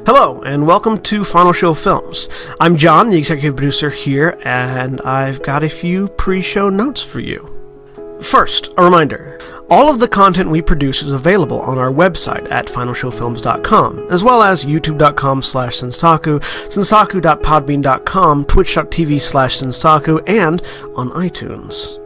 Hello, and welcome to Final Show Films. I'm John, the executive producer here, and I've got a few pre-show notes for you. First, a reminder. All of the content we produce is available on our website at finalshowfilms.com, as well as youtube.com/senstaku, senstaku.podbean.com, twitch.tv/senstaku, and on iTunes.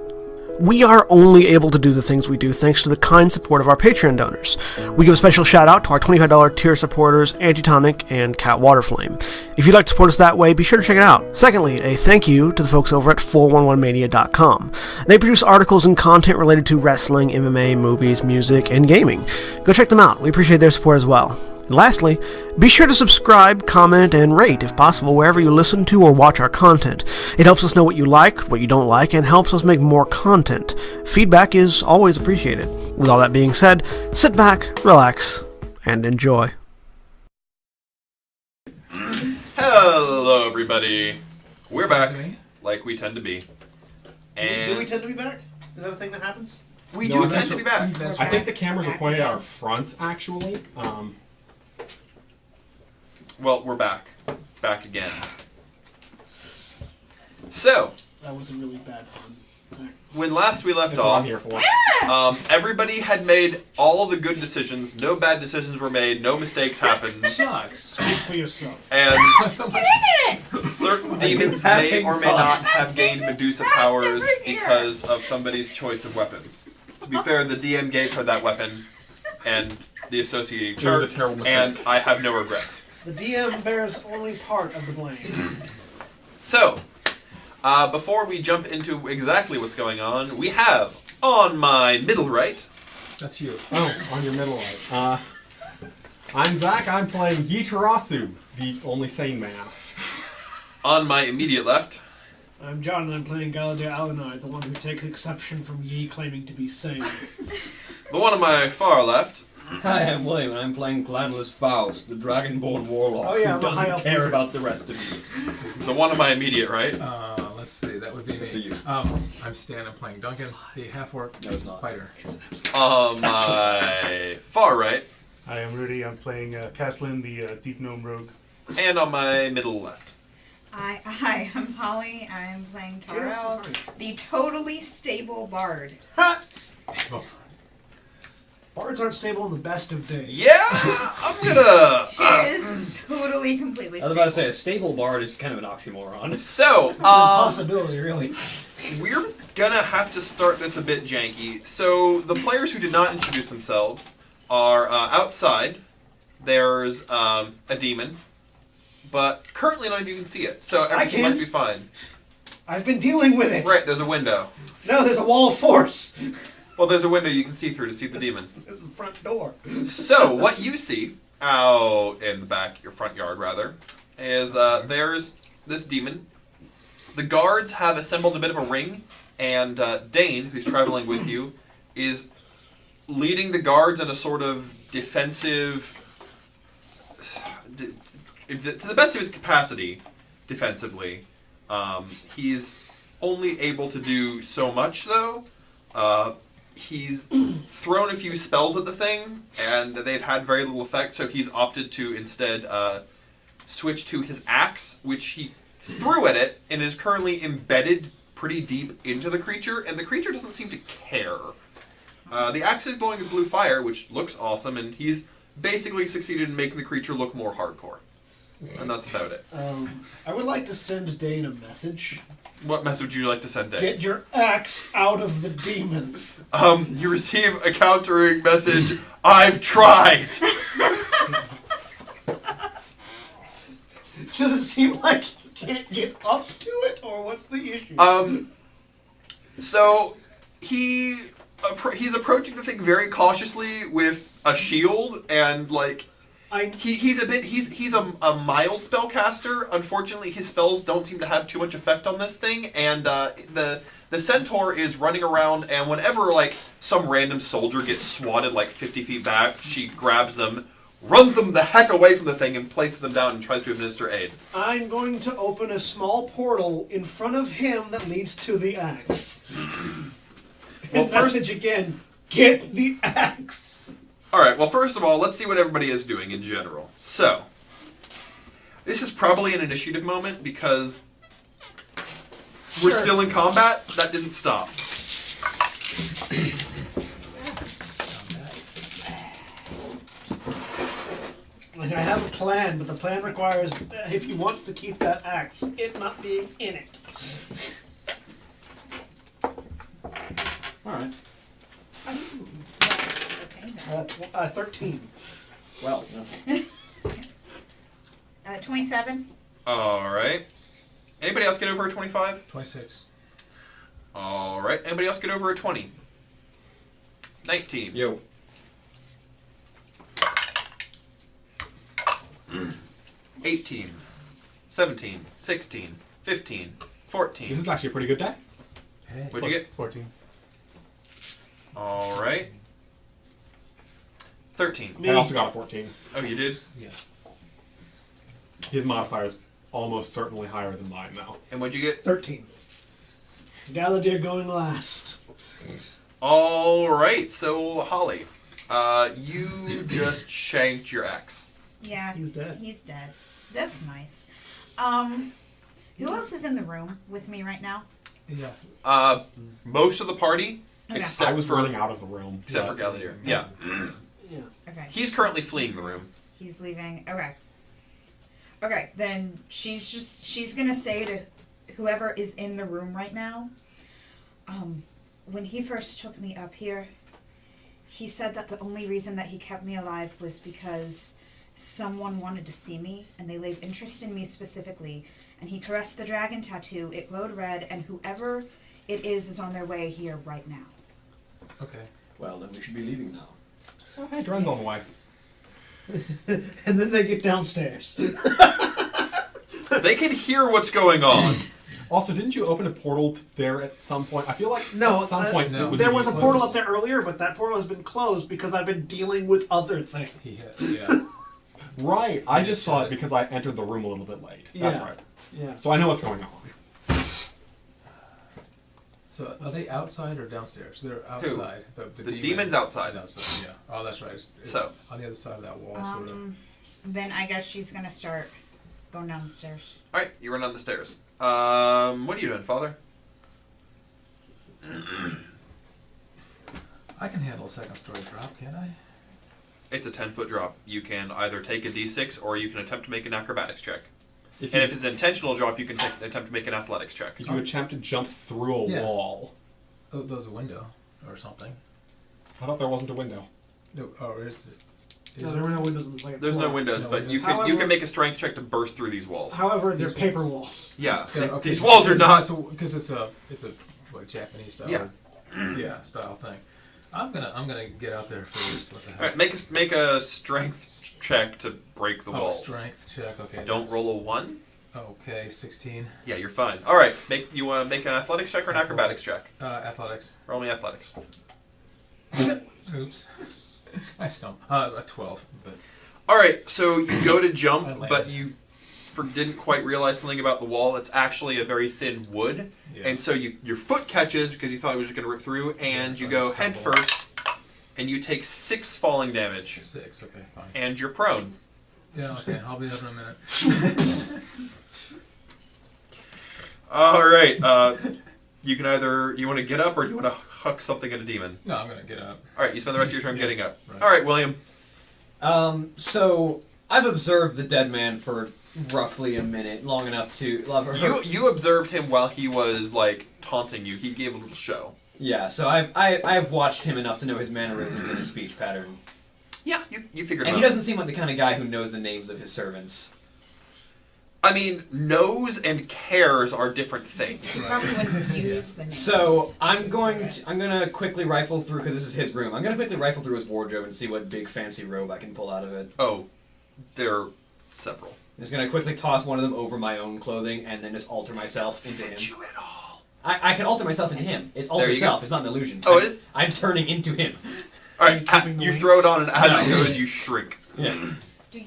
We are only able to do the things we do thanks to the kind support of our Patreon donors. We give a special shout out to our $25 tier supporters, Antitonic and Waterflame. If you'd like to support us that way, be sure to check it out. Secondly, a thank you to the folks over at 411mania.com. They produce articles and content related to wrestling, MMA, movies, music, and gaming. Go check them out. We appreciate their support as well. And lastly, be sure to subscribe, comment, and rate, if possible, wherever you listen to or watch our content. It helps us know what you like, what you don't like, and helps us make more content. Feedback is always appreciated. With all that being said, sit back, relax, and enjoy. Hello, everybody. We're back, like we tend to be. And Do we tend to be back? Is that a thing that happens? We do tend to be back. I think the cameras are pointed at our fronts, actually. Well, we're back. Back again. So, That was a really bad pun. when last we left That's what I'm off, here for. everybody had made all the good decisions. No bad decisions were made. No mistakes happened. Shucks. Speak for yourself. And certain demons may or may not have gained Medusa powers because of somebody's choice of weapons. To be fair, the DM gave her that weapon and the associating It was a chart, terrible mistake. and I have no regrets. The DM bears only part of the blame. So, before we jump into exactly what's going on, we have, on my middle right... That's you. Oh, on your middle right. I'm Zach. I'm playing Yitarasu, the only sane man. On my immediate left... I'm John, and I'm playing Galadir Alinai, the one who takes exception from Yi claiming to be sane. The one on my far left... Hi, I'm William, and I'm playing Gladless Faust, the Dragonborn Warlock, Oh, yeah, who I'm a high doesn't elf care wizard. about the rest of you. The one on my immediate right... Let's see, that would be Except for me. you. I'm Stan, I'm playing Duncan, the half-orc No, it's not. fighter. On my far right... Hi, I'm Rudy. I'm playing Caslin, the Deep Gnome Rogue. And on my middle left. Hi, I'm Holly. I'm playing Taro, the totally stable bard. Bards aren't stable in the best of days. Yeah! I'm gonna... She is totally, completely I was stable. about to say, a stable bard is kind of an oxymoron. So, Possibility, really. we're gonna have to start this a bit janky. So, the players who did not introduce themselves are outside. There's a demon, but currently none of you can see it, so everything can. must be fine. I've been dealing with it. Right, there's a window. No, there's a wall of force. Well, there's a window you can see through to see the demon. This is the front door. So, what you see out in the back, your front yard rather, is there's this demon. The guards have assembled a bit of a ring, and Dane, who's traveling with you, is leading the guards in a sort of defensive, to the best of his capacity, defensively. He's only able to do so much, though. He's thrown a few spells at the thing, and they've had very little effect, so he's opted to instead switch to his axe, which he threw at it, and is currently embedded pretty deep into the creature, and the creature doesn't seem to care. The axe is glowing with blue fire, which looks awesome, and he's basically succeeded in making the creature look more hardcore. And that's about it. I would like to send Dane a message. What message would you like to send Dane? Get your axe out of the demon. You receive a countering message, I've tried! Does it seem like you can't get up to it, or what's the issue? So, he's approaching the thing very cautiously with a shield, and, like, he's a mild spellcaster. Unfortunately, his spells don't seem to have too much effect on this thing, and the centaur is running around, and whenever like some random soldier gets swatted like 50 feet back, she grabs them, runs them the heck away from the thing, and places them down and tries to administer aid. I'm going to open a small portal in front of him that leads to the axe. Well, first, message again: get the axe. all right. Well, first of all, let's see what everybody is doing in general. So, This is probably an initiative moment because we're Sure. still in combat. That didn't stop. Like, I have a plan, but the plan requires, if he wants to keep that axe, it not being in it. Alright. Okay. 13. Well, no. 27. All right. Anybody else get over a 25? 26. All right. Anybody else get over a 20? 19. Yo. 18. 17. 16. 15. 14. This is actually a pretty good day. Hey. What'd you get? 14. All right. 13. I also got a 14. Oh, you did? Yeah. His modifier is almost certainly higher than mine now. And what'd you get? 13. Galadir going last. All right. So, Holly, you just shanked your axe. Yeah. He's dead. He's dead. That's nice. Who else is in the room with me right now? Yeah. Most of the party, Okay. except I was for running out of the room. except for Galadir. Yeah. Yeah. Okay. He's currently fleeing the room. He's leaving. Okay. Okay, then she's gonna say to whoever is in the room right now, when he first took me up here, he said that the only reason that he kept me alive was because someone wanted to see me and they laid interest in me specifically, and he caressed the dragon tattoo, it glowed red, and whoever it is on their way here right now. Okay. Well, then we should be leaving now. Oh, hey, Dren's on the way. And then they get downstairs. They can hear what's going on. Also, didn't you open a portal there at some point? I feel like No, at some point no. it was There was a closed. portal up there earlier, but that portal has been closed because I've been dealing with other things. He hit. Yeah. Right, I just saw it because I entered the room a little bit late. That's Yeah. right. Yeah. So I know what's going on. So are they outside or downstairs? They're outside. The demon's outside. Outside. Yeah. Oh, that's right. It's So. on the other side of that wall, sort of. Then I guess she's gonna start going down the stairs. All right, you run down the stairs. What are you doing, Father? I can handle a second story drop, can't I? It's a 10-foot drop. You can either take a d6 or you can attempt to make an acrobatics check. If And you, if it's an intentional drop, you can attempt to make an athletics check. if you attempt to jump through a Yeah. wall, Oh, there's a window or something. I thought there wasn't a window. No, or is it? Is No, there? there were no windows in the second There's floor. no windows, No but windows. you can However- make a strength check to burst through these walls. However, they're These paper walls. walls. Yeah, Yeah, okay. these walls are not. Because it's a what, Japanese style. Yeah. Yeah, style thing. I'm gonna get out there first. What the heck? All right, make a strength check to break the Oh, walls. strength check. Okay. Don't that's- roll a 1. Okay, 16. Yeah, you're fine. All right, you want to make an athletics check or an acrobatics check? Athletics. Roll me athletics. Oops. I stumped. A 12. But All right, so you go to I jump, landed. but you didn't quite realize something about the wall. It's actually a very thin wood, Yeah. and so your foot catches because you thought it was just going to rip through, and Yeah, you so go I head stumble. first, and you take 6 falling damage, 6. Okay, fine. and you're prone. Yeah. Okay. I'll be up in a minute. All right, you can either you want to get up or do you want to huck something at a demon. No, I'm gonna get up. All right, you spend the rest of your turn Yeah, getting up. right. All right, William. So I've observed the dead man for roughly a minute, long enough to love her. You observed him while he was like taunting you. He gave a little show. Yeah, so I've watched him enough to know his mannerisms and his speech pattern. Yeah, you figured. And him he out. doesn't seem like the kind of guy who knows the names of his servants. I mean, knows and cares are different things. He probably wouldn't use the names. So I'm of going servants. I'm gonna quickly rifle through, because this is his room. I'm gonna quickly rifle through his wardrobe and see what big fancy robe I can pull out of it. Oh, there are several. I'm just gonna quickly toss one of them over my own clothing and then just alter myself into him. Did you at all? I can alter myself into him. It's alter There you self. go. It's not an illusion. Oh, it is? I'm turning into him. All right, keeping the you wings? throw it on, and as it No. goes, you shrink. Yeah. Do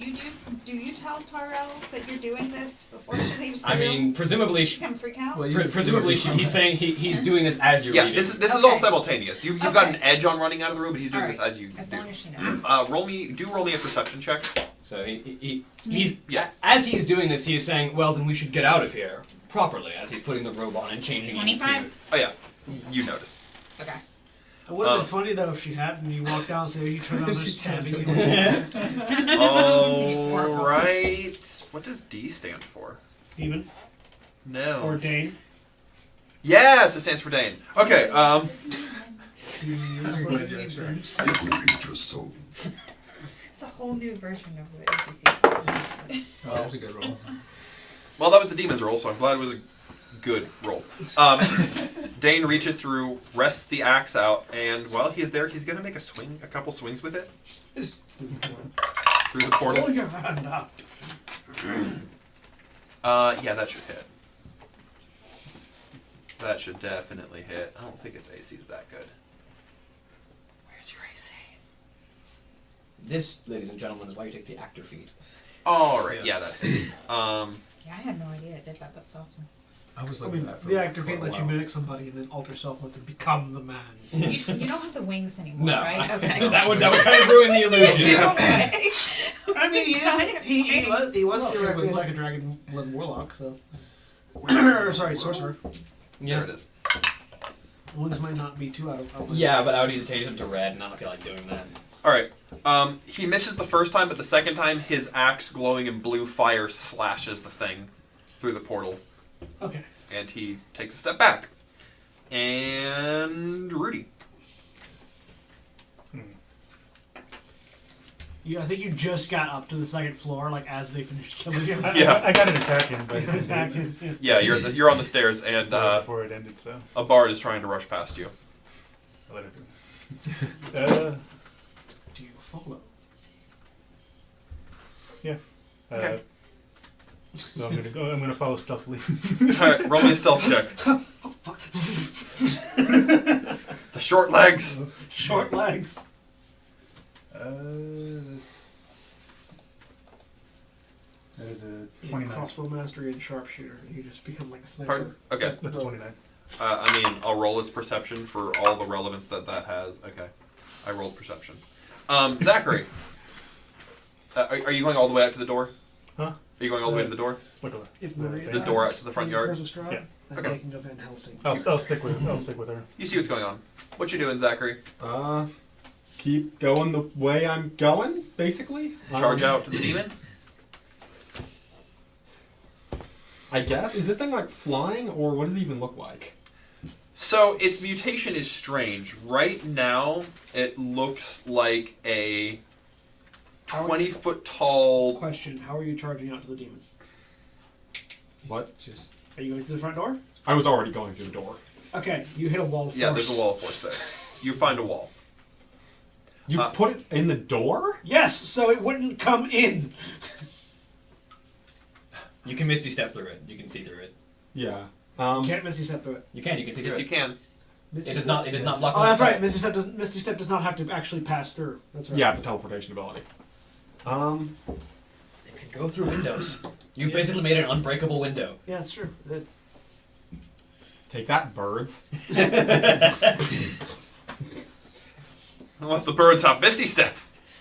you tell Tyrell that you're doing this before she leaves the I room? mean, presumably, She can freak out. Well, presumably he's saying he's doing this as you're Yeah, leaving. this is Okay. all simultaneous. You've got Okay. an edge on running out of the room, but he's doing All this right. as you As do. long as she knows. Roll me a perception check. So he's Yeah. as he is doing this, he is saying, "Well, then we should get out of here properly." As he's putting the robe on and changing it 25? Oh yeah, you notice. Okay. It would have been funny though if she had, and you walk downstairs, you turn on this tab, and you All right. What does D stand for? demon No. or Dane. Yes, it stands for Dane. Okay. It's a whole new version of the NPCs. Oh, that was a good roll. Well, that was the demon's roll, so I'm glad it was a good roll. Dane reaches through, rests the axe out, and while he's there, he's gonna make a couple swings with it through the portal. Pull your hand up. Yeah, that should hit. That should definitely hit. I don't think its AC's that good. Where's your AC? This, ladies and gentlemen, is why you take the actor feat. All right, yeah, that hits. Yeah, I had no idea I did that. That's awesome. I was I looking mean, at that the for actor a feat lets you while. mimic somebody and then alter self with to become the man. You don't have the wings anymore, No, right? Okay. that would kind of ruin the illusion. Okay. I mean, he was Slow. theoretically like a dragon blood warlock, so. Sorry, sorcerer. There it is. Wings might not be too out of. Yeah, but I would need to change him to red, and I don't feel like doing that. All right. He misses the first time, but the second time, his axe glowing in blue fire slashes the thing through the portal, Okay. and he takes a step back. And Rudy. I think you just got up to the second floor, like as they finished killing him. Yeah. I got an attack in, but it didn't hit Yeah, you're on the stairs, and before it ended, so a bard is trying to rush past you. I let it do. Do you follow? Yeah. Okay. So I'm gonna follow stealthily. All right, roll me a stealth check. Oh fuck! The short legs. Short legs. That is a Yeah, 29. crossbow mastery and sharpshooter. You just become like a sniper. Pardon? Okay. That's 29. I mean, I'll roll its perception for all the relevance that has. Okay. I rolled perception. Zachary. Are you going all the way out to the door? Huh? Are you going all the way to the door? Look over. If The Maria The door out to the front yard? Yeah. I'm Okay. making a Van Helsing. I'll stick with her. You see what's going on. What you doing, Zachary? Keep going the way I'm going, basically. Charge out to the demon? I guess. Is this thing like flying, or what does it even look like? So, its mutation is strange. Right now, it looks like a 20-foot tall... Question: how are you charging out to the demon? What? Just Are you going through the front door? I was already going through the door. Okay, you hit a wall of force. Yeah, there's a wall of force there. You find a wall. You put it in the door? Yes, so it wouldn't come in. You can Misty Step through it. You can see through it. Yeah. You can't Misty Step through it. You can see through Yes, it. you can. Misty It does Step- not. It does not block. Oh, on that's the right. side. Misty Step does not have to actually pass through. That's right. Yeah, it's a teleportation ability. It could go through windows. You Yeah. basically made an unbreakable window. Yeah, it's true. Take that, birds. Unless the birds have Misty Step.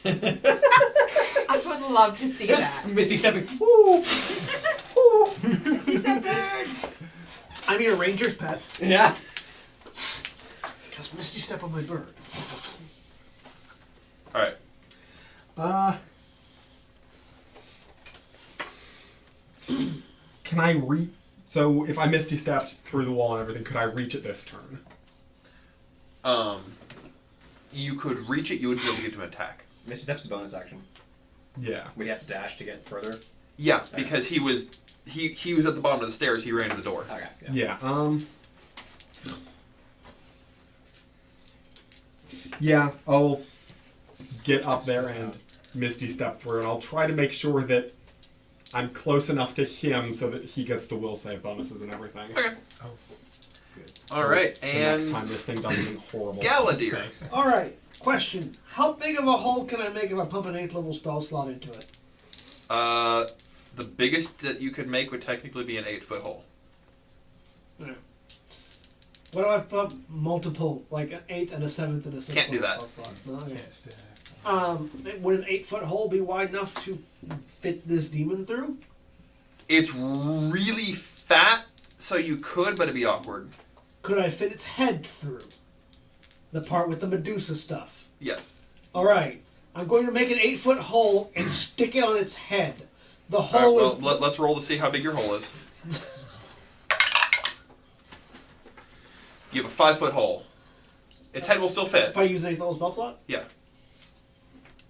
I would love to see that. Misty stepping. Woo! See some birds. I need a ranger's pet. Yeah. Because Misty Step on my bird. Alright. Can I reach? So if I Misty stepped through the wall and everything, could I reach it this turn? You could reach it, you would be able to get to an attack. Misty Step's a bonus action. Yeah. Would you have to dash to get further? Yeah, because he was at the bottom of the stairs, he ran to the door. Okay. Yeah. Yeah, I'll get up there and Misty step through, and I'll try to make sure that I'm close enough to him so that he gets the will save bonuses and everything. Okay. oh, good. Alright, The next and time this thing does something horrible. Galadir. Thanks. Alright, question. How big of a hole can I make if I pump an 8th level spell slot into it? The biggest that you could make would technically be an 8-foot hole. Yeah. What do I put multiple, like an 8th and a 7th and a 6th? Can't do that. No, okay. Can't stack. Would an 8-foot hole be wide enough to fit this demon through? It's really fat, so you could, but it'd be awkward. Could I fit its head through? The part with the Medusa stuff. Yes. Alright. I'm going to make an 8-foot hole and stick it on its head. The hole All right, is... well, let's roll to see how big your hole is. You have a 5-foot hole. Its head will still fit. If I use an 8th level spell slot? Yeah.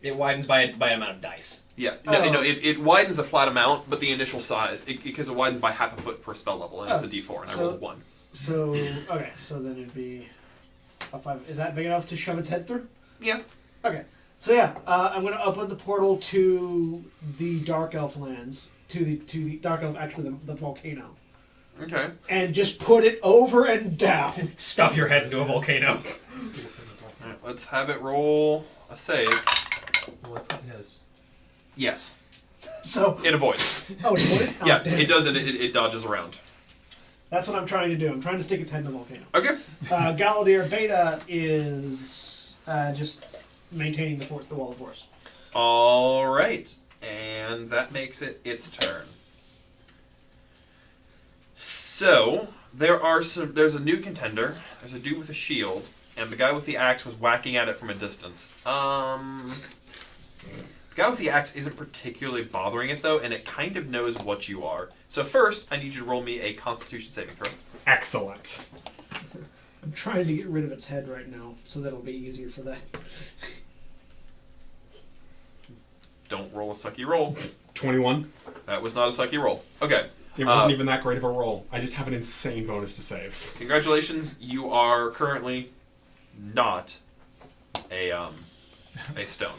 It widens by an amount of dice. Yeah. Oh. No, it widens a flat amount, but the initial size, because it widens by half a foot per spell level, and it's a d4, and I rolled a 1. So, okay, so then it'd be a 5. Is that big enough to shove its head through? Yeah. Okay. So yeah, I'm going to open the portal to the Dark Elf lands, to the Dark Elf, actually the volcano, Okay. and just put it over and down. Stuff your head into a volcano. Alright, let's have it roll a save. Yes. Yes. So, It avoids. oh, it would? Oh, Yeah, damn it does, and it dodges around. That's what I'm trying to do. I'm trying to stick its head in the volcano. Okay. Galadier Beta is just maintaining the wall of force. Alright. And that makes it its turn. So, there's a new contender. There's a dude with a shield, and the guy with the axe was whacking at it from a distance. The guy with the axe isn't particularly bothering it, though, and it kind of knows what you are. So first, I need you to roll me a Constitution saving throw. Excellent. I'm trying to get rid of its head right now, so that'll be easier for that. Don't roll a sucky roll. 21. That was not a sucky roll. Okay. It wasn't even that great of a roll. I just have an insane bonus to saves. Congratulations, you are currently not a stone.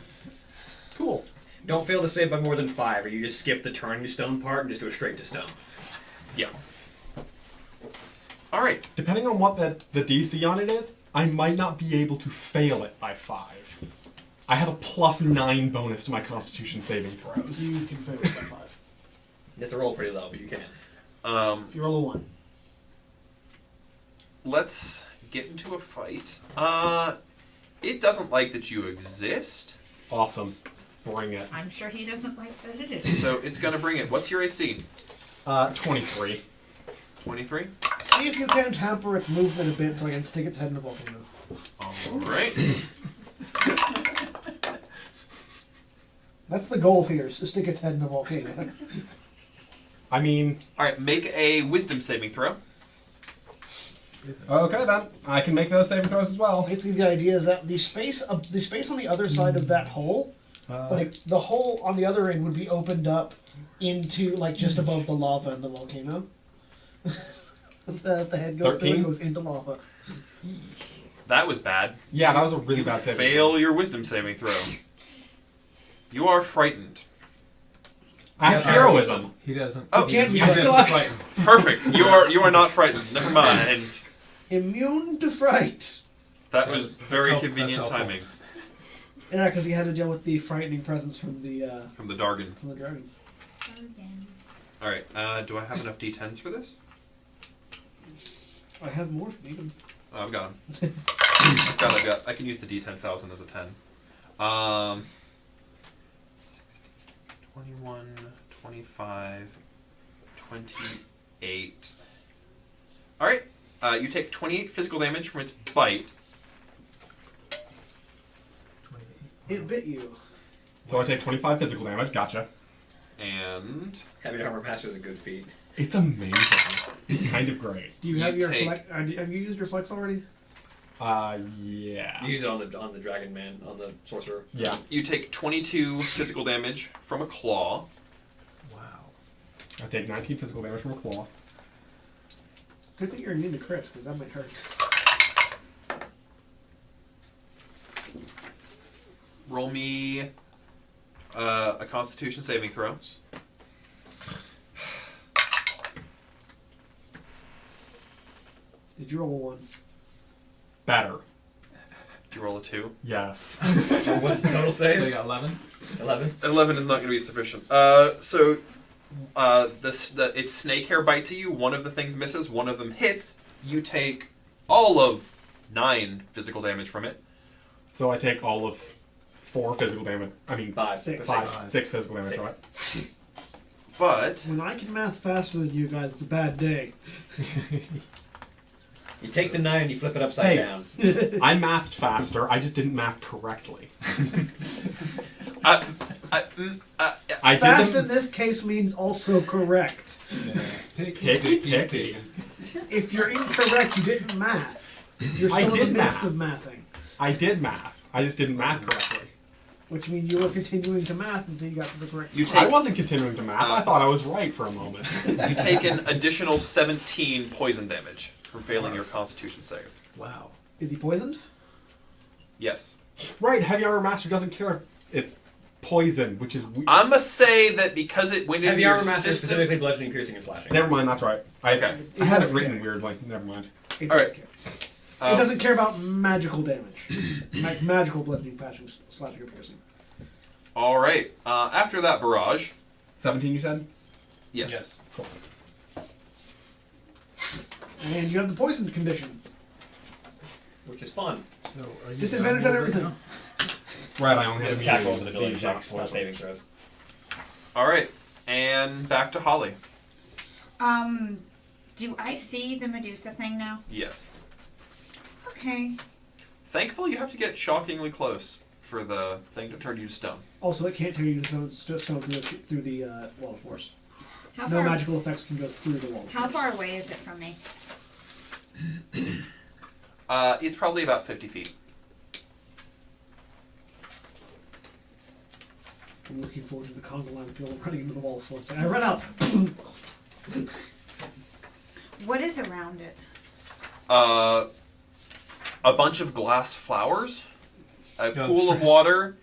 Cool. Don't fail to save by more than 5, or you just skip the turning stone part and just go straight to stone. Yeah. Alright. Depending on what the DC on it is, I might not be able to fail it by 5. I have a +9 bonus to my Constitution saving throws. You can fail it by 5. You have to roll pretty low, but you can. If you roll a 1. Let's get into a fight. It doesn't like that you exist, Awesome. Bring it. I'm sure he doesn't like that it is. so it's gonna bring it. What's your AC? 23. 23? See if you can't hamper its movement a bit so I can stick its head in the volcano. Alright. That's the goal here, is to stick its head in the volcano. I mean, Alright, make a wisdom saving throw. okay then. I can make those saving throws as well. Basically, the idea is that the space on the other side of that hole, like the hole on the other end, would be opened up into like just above the lava in the volcano. The head goes through 13? and goes into lava. That was bad. Yeah, that was a really bad saving Fail your wisdom saving throw. You are frightened. I have heroism. He doesn't. Oh, he can't be doesn't frightened. fight. Perfect. You are not frightened. Never mind. Immune to fright. That was That's very helpful. convenient That's helpful. timing Yeah, because he had to deal with the frightening presence from the Dargon. dragon. Again. Alright, do I have enough d10s for this? I have more if you need them. Oh, I've got them. I can use the d10,000 as a 10. 21, 25, 28. Alright, you take 28 physical damage from its bite. 28. It bit you. So I take 25 physical damage. Gotcha. And Having armor master is a good feat. It's amazing. It's kind of great. Do you You have your take- flex? Have you used your flex already? Yeah. You use it on the dragon man, on the sorcerer. Yeah. you take 22 physical damage from a claw. Wow. I take 19 physical damage from a claw. Good thing you're immune to crits, because that might hurt. Roll me a Constitution saving throw. Did you roll a 1? Better. Did you roll a 2? Yes. So what's the total So you save? got 11. 11. 11 is not going to be sufficient. Its snake hair bites at you. One of the things misses. One of them hits. You take all of 9 physical damage from it. So I take all of 4 physical damage. I mean, 5. 6 physical damage, 6. right? But When I can math faster than you guys, it's a bad day. You take the 9 and you flip it upside down. I mathed faster. I just didn't math correctly. I I Fast did in this case means also correct. Picky. If you're incorrect, you didn't math. You're I still in the did midst math. of mathing. I did math. I just didn't math correctly. Which means you were continuing to math until you got to the correct You part. take- I wasn't continuing to math. I thought I was right for a moment. you take an additional 17 poison damage from failing your Constitution save. Wow. Is he poisoned? Yes. Right, Heavy Armor Master doesn't care. It's poison, which is weird. I'm gonna say that because it went into Heavy your Armor Master system. specifically bludgeoning, piercing, and slashing. Never mind, that's right. Okay. I had it does written care. weirdly. Never mind. It All does right. care. Um, It doesn't care about magical damage. Like magical bludgeoning, patching, slashing, or piercing. All right. After that barrage, 17, you said? yes. Cool. And you have the poisoned condition. Which is fun. So are you Disadvantage down on right everything. now? Right, I only have There's attack immunity rolls to and ability disease, not checks, not poison. saving throws. All right, and back to Holly. Do I see the Medusa thing now? Yes. Okay. Thankfully, you have to get shockingly close for the thing to turn you to stone. Also, it can't tear you to stone through the wall of force. How No far? magical effects can go through the wall of How force. far away is it from me? It's probably about 50 feet. I'm looking forward to the conga line of people running into the wall of force. I run out. What is around it? A bunch of glass flowers, a That's pool of right. water,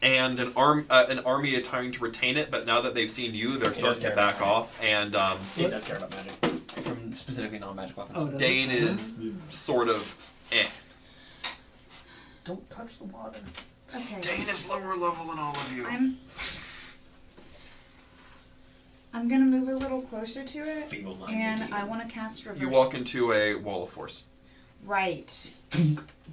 and an army trying to retain it. But now that they've seen you, they're does starting to care. back off. And It does care about magic. From specifically non-magic weapons. Oh, does it? Dane is sort of Don't touch the water. Okay. Dane is lower level than all of you. I'm gonna move a little closer to it, Feeble-minded and demon. I want to cast reverse. You walk into a wall of force. Right.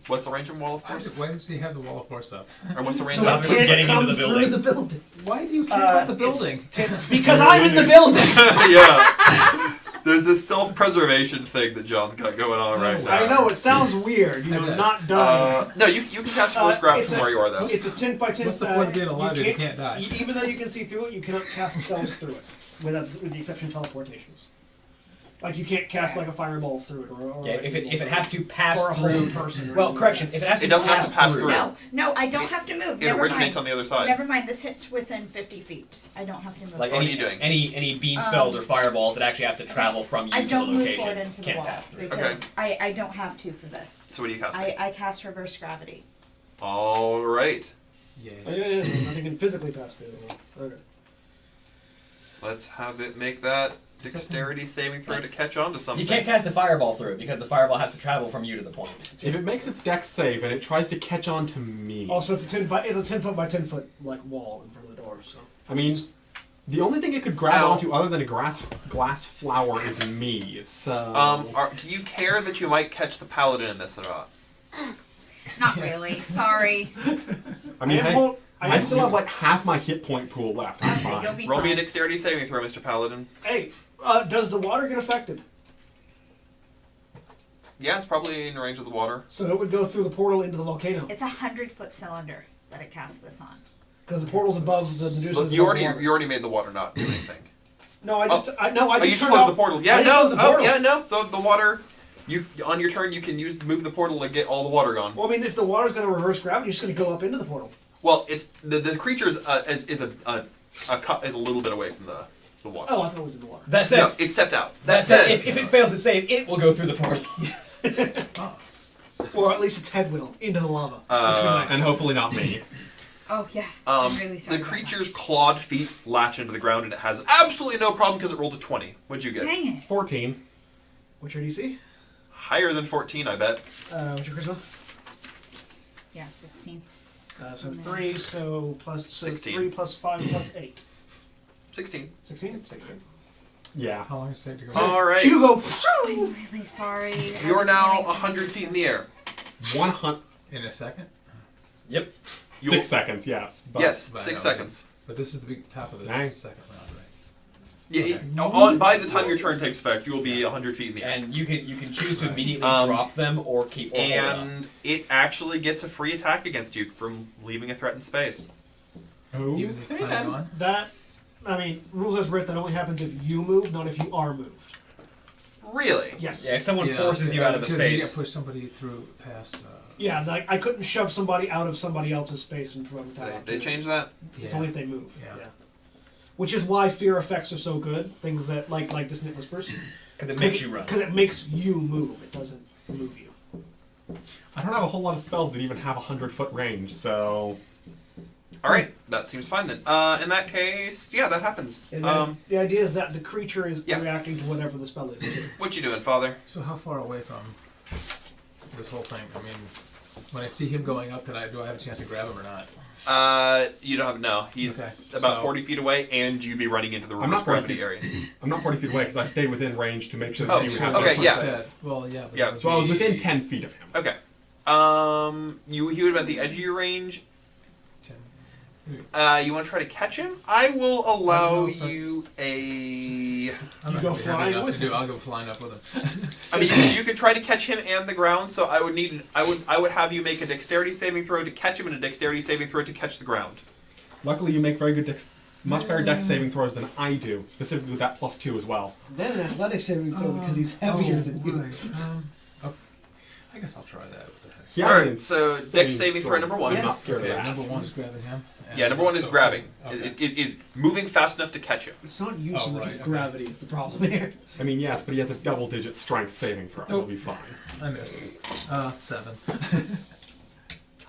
What's the range of wall of force? Why does he have the wall of force up? Or what's the range So of it From can't getting come into the through building. the building. Why do you care about the it's- building? Because I'm in the building! Yeah. There's this self-preservation thing that John's got going on right now. I know, it sounds weird, you know, It does. not dying. No, you can cast force grab from where you are, though. It's a 10 by 10. What's the point of being alive if you can't die? Even though you can see through it, you cannot cast spells through it, with the exception of teleportations. Like you can't cast like a fireball through it, or Yeah, if it has to pass or a whole through. person. or Well, anything correction. like If it has to It doesn't have pass to pass through. through. No, I don't have to move. It Never originates mind. on the other side. Never mind. This hits within 50 feet. I don't have to move. Like What are any, you doing? any beam spells or fireballs that actually have to travel from you I to the don't move location forward into the can't wall pass through. because I don't have to for this. So what are you casting? I cast reverse gravity. All right. Yeah. that. Oh, yeah. Nothing can physically pass through the wall. Okay. Let's have it make that dexterity saving throw to catch on to something. You can't cast a fireball through it because the fireball has to travel from you to the point. If it makes its dex save and it tries to catch on to me, Also, it's a 10 foot by 10 foot like wall in front of the door. So I mean, the only thing it could grab Ow. onto other than a glass flower is me. So Do you care that you might catch the paladin in this or not? Not really. Sorry. I mean, I still am- have like half my hit point pool left. I'm Okay, you'll fine. be Roll me a fine. dexterity saving throw, Mr. Paladin. Hey, does the water get affected? Yeah, it's probably in range of the water. So it would go through the portal into the volcano It's a 100-foot cylinder that it casts this on. because the portal's above the Medusa. Look, you already made the water not do anything. No, I just Oh, I you just just turned closed off the portal. I Yeah, just no. closed the portal. Yeah, no. The water. You on your turn you can move the portal and get all the water gone. Well, I mean, if the water's going to reverse gravity, you're just going to go up into the portal. Well, it's the creature's is a little bit away from the water. Oh, I thought it was in the water. That said, No, it stepped out. that said, if it fails to save, it will go through the portal. Or at least its head will into the lava. Which would be nice. And hopefully not me. Oh yeah. I'm really sorry. The about creature's clawed feet latch into the ground, and it has absolutely no problem because it rolled a 20. What'd you that. get? Dang it. 14. What's your DC? Higher than 14, I bet. What's your charisma? Yeah, 16. So 3, so 16. 3 plus 5 plus 8. 16. 16? 16. Yeah. How long does it take to go? All right. You go. I'm really sorry. You're now 100 feet in the air. 100. In a second? Yep. 6 seconds, yes. But Yes, But I 6 know, seconds. But this is the big top of the Nice. second round, right? Yeah, by the time your turn takes effect, you will be 100 feet in the air. And you can choose to immediately Um, drop them or keep or hold them. And it actually gets a free attack against you from leaving a threatened space. Even if Okay, you're planning on? That, I mean, rules as written, that only happens if you move, not if you are moved. Really? Yes. Yeah, if someone forces you out of a because you space. can't push somebody through past. Yeah, like I couldn't shove somebody out of somebody else's space and throw them down. They changed that? It's Yeah. only if they move. Yeah. Which is why fear effects are so good. Things that like Dissonant Whispers. Because it makes you run. Because it makes you move. It doesn't move you. I don't have a whole lot of spells that even have a 100-foot range, so... Alright, that seems fine then. In that case, yeah, that happens. And then the idea is that the creature is Yeah. reacting to whatever the spell is too. What you doing, Father? So how far away from this whole thing? I mean, when I see him going up, do I have a chance to grab him or not? You don't have, no. He's Okay, about so- 40 feet away, and you'd be running into the I'm reverse not 40 gravity feet. area. I'm not 40 feet away because I stayed within range to make sure that Oh, he would have okay, no yeah. success. Well, yeah. But Yeah, that would So I was be- within 10 feet of him. Okay. He would have been at the edge of your range. 10. You want to try to catch him? I will allow I don't know if you a... I'm You not go gonna be having flying enough with to do. him. I'll go flying up with him. I mean, you could try to catch him and the ground, so I would have you make a dexterity saving throw to catch him and a dexterity saving throw to catch the ground. Luckily, you make very good much better dex saving throws than I do, specifically with that +2 as well. Then an athletic saving throw because he's heavier than you. Right. I guess I'll try that. What the heck? He has Alright, an so insane dex saving throw story. number 1. I'm not scared Okay, of that. number 1 is grabbing him. and Yeah, number 1 is so- grabbing. Okay. It is moving fast enough to catch him. It's not you so much right, as okay. gravity is the problem here. I mean, yes, but he has a double-digit strength saving throw. It'll be fine. I missed. 7.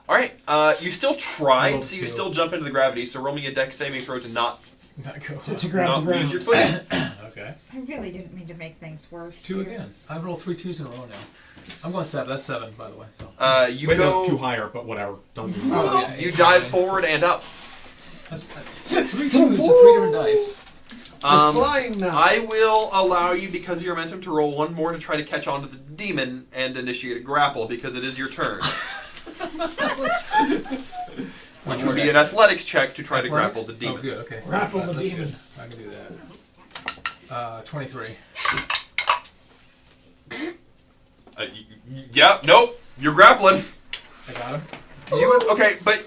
Alright, you still tried, Rolled so you 2. still jump into the gravity, so roll me a dex saving throw to not Not go. To grab the lose your ground. footing. Okay. I really didn't mean to make things worse. 2 here. again. I've rolled 3 2s in a row now. I'm going 7. That's 7, by the way. So. You Wait, no, go... it's too higher, but whatever. Doesn't matter. Oh, yeah, You it's- dive forward and up. That's 3 2s, so 3 different dice. It's flying now. I will allow you, because of your momentum, to roll 1 more to try to catch on to the demon and initiate a grapple, because it is your turn. Which would be an athletics check to try to grapple the demon. Oh, good. Okay. Grapple the That's demon. good. I can do that. 23. Yeah, nope. You're grappling. I got him. Okay, but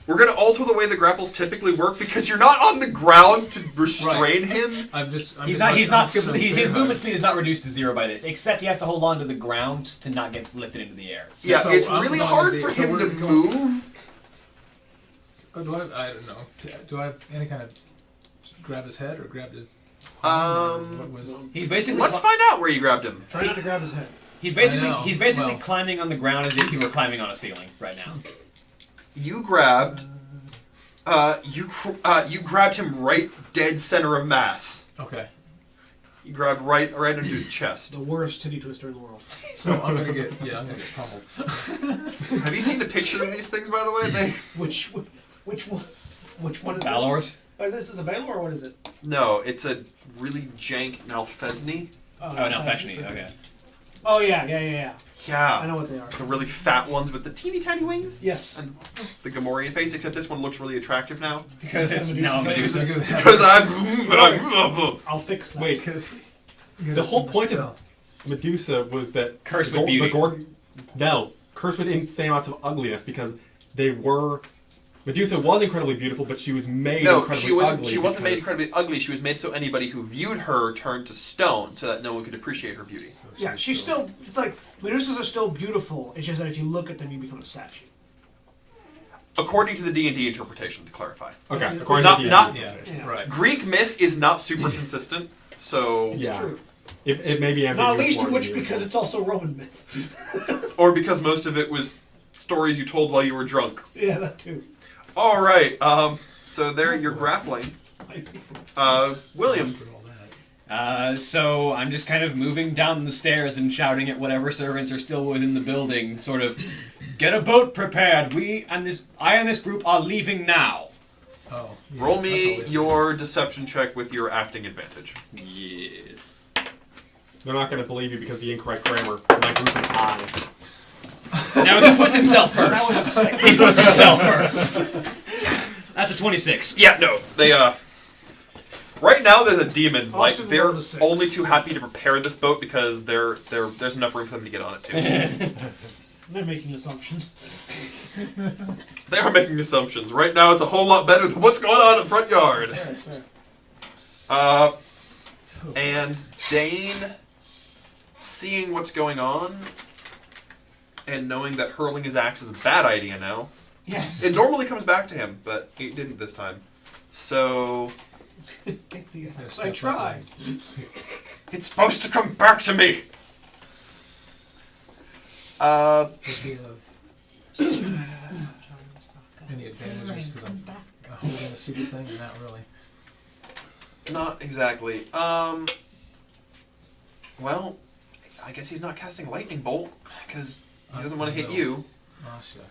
we're gonna alter the way the grapples typically work because you're not on the ground to restrain him. His movement speed is not reduced to 0 by this, except he has to hold on to the ground to not get lifted into the air. Yeah, So it's I'm really not hard gonna for be- so him we're to going- move. I don't know. Do I have any kind of grab his head or grab his? Um, What was? He's basically Let's find out where you grabbed him. Try not to grab his head. he's I know. basically Well- climbing on the ground as if he were climbing on a ceiling right now. You grabbed. You grabbed him right dead center of mass. Okay. You grabbed right into his chest. The worst titty twister in the world. So I'm gonna get pummeled. Have you seen a picture of these things, by the way? Which one? Which one is Valors? this? Oh, is this a Valor or what is it? No, it's a really jank Nalfesny. Oh, no, fetching. Okay. Oh yeah. I Yeah, know what they are. the really fat ones with the teeny tiny wings. Yes. And the Gamorrean face, except this one looks really attractive now. Because it's now Medusa. Medusa. Because I'm... I'll fix that. Wait, Because the whole point of Medusa was that Cursed with beauty. cursed with insane amounts of ugliness because they were. Medusa was incredibly beautiful, but she was made No, incredibly she wasn't. ugly She wasn't made because- incredibly ugly. She was made so anybody who viewed her turned to stone, so that no one could appreciate her beauty. Yeah, she's still. It's like Medusas are still beautiful. It's just that if you look at them, you become a statue. According to the D&D interpretation, to clarify. Okay, Not- according not- to the not- Yeah. Yeah. Right. Greek myth is not super consistent, so It's Yeah. true. It may be ambiguous. Not least more of than which usual. because it's also Roman myth. or because most of it was stories you told while you were drunk. Yeah, that too. All right. So there you're grappling. William. So I'm just kind of moving down the stairs and shouting at whatever servants are still within the building, sort of, get a boat prepared. I and this group are leaving now. Oh. Yeah, Roll that's me always- your deception check with your acting advantage. Yes. They're not going to believe you because of the incorrect grammar. Like with an I. Now he puts himself first. He puts himself first. That's a 26. Yeah, no, they right now there's a demon. Like Austin they're rolled a 6. only too happy to prepare this boat because there's enough room for them to get on it too. They're making assumptions. They are making assumptions. Right now it's a whole lot better than what's going on in the front yard. Yeah, that's fair. And Dane, seeing what's going on, and knowing that hurling his axe is a bad idea now, Yes. it normally comes back to him, but it didn't this time. So Get the There's I stuff tried. it's supposed to come back to me. Would be any advantages because I'm holding a stupid thing? Not really. Not exactly. Well, I guess he's not casting lightning bolt because he doesn't want to hit you. Oh shit.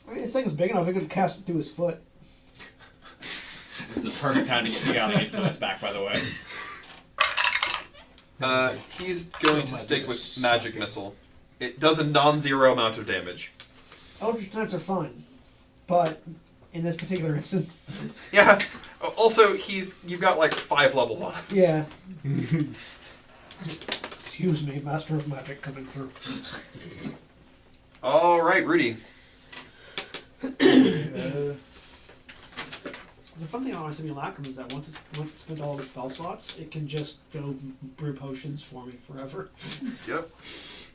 I mean, this thing's big enough, I could cast it through his foot. This is the perfect time to get the other influence back, by the way. He's going to stick with magic missile. It does a non-zero amount of damage. Eldritch Knights are fun, but in this particular instance, Yeah. Also, you've got like 5 levels on it. yeah. Excuse me, Master of Magic coming through. All right, Rudy. The fun thing about my simulacrum is that once it's spent all of its spell slots, it can just go brew potions for me forever. Yep.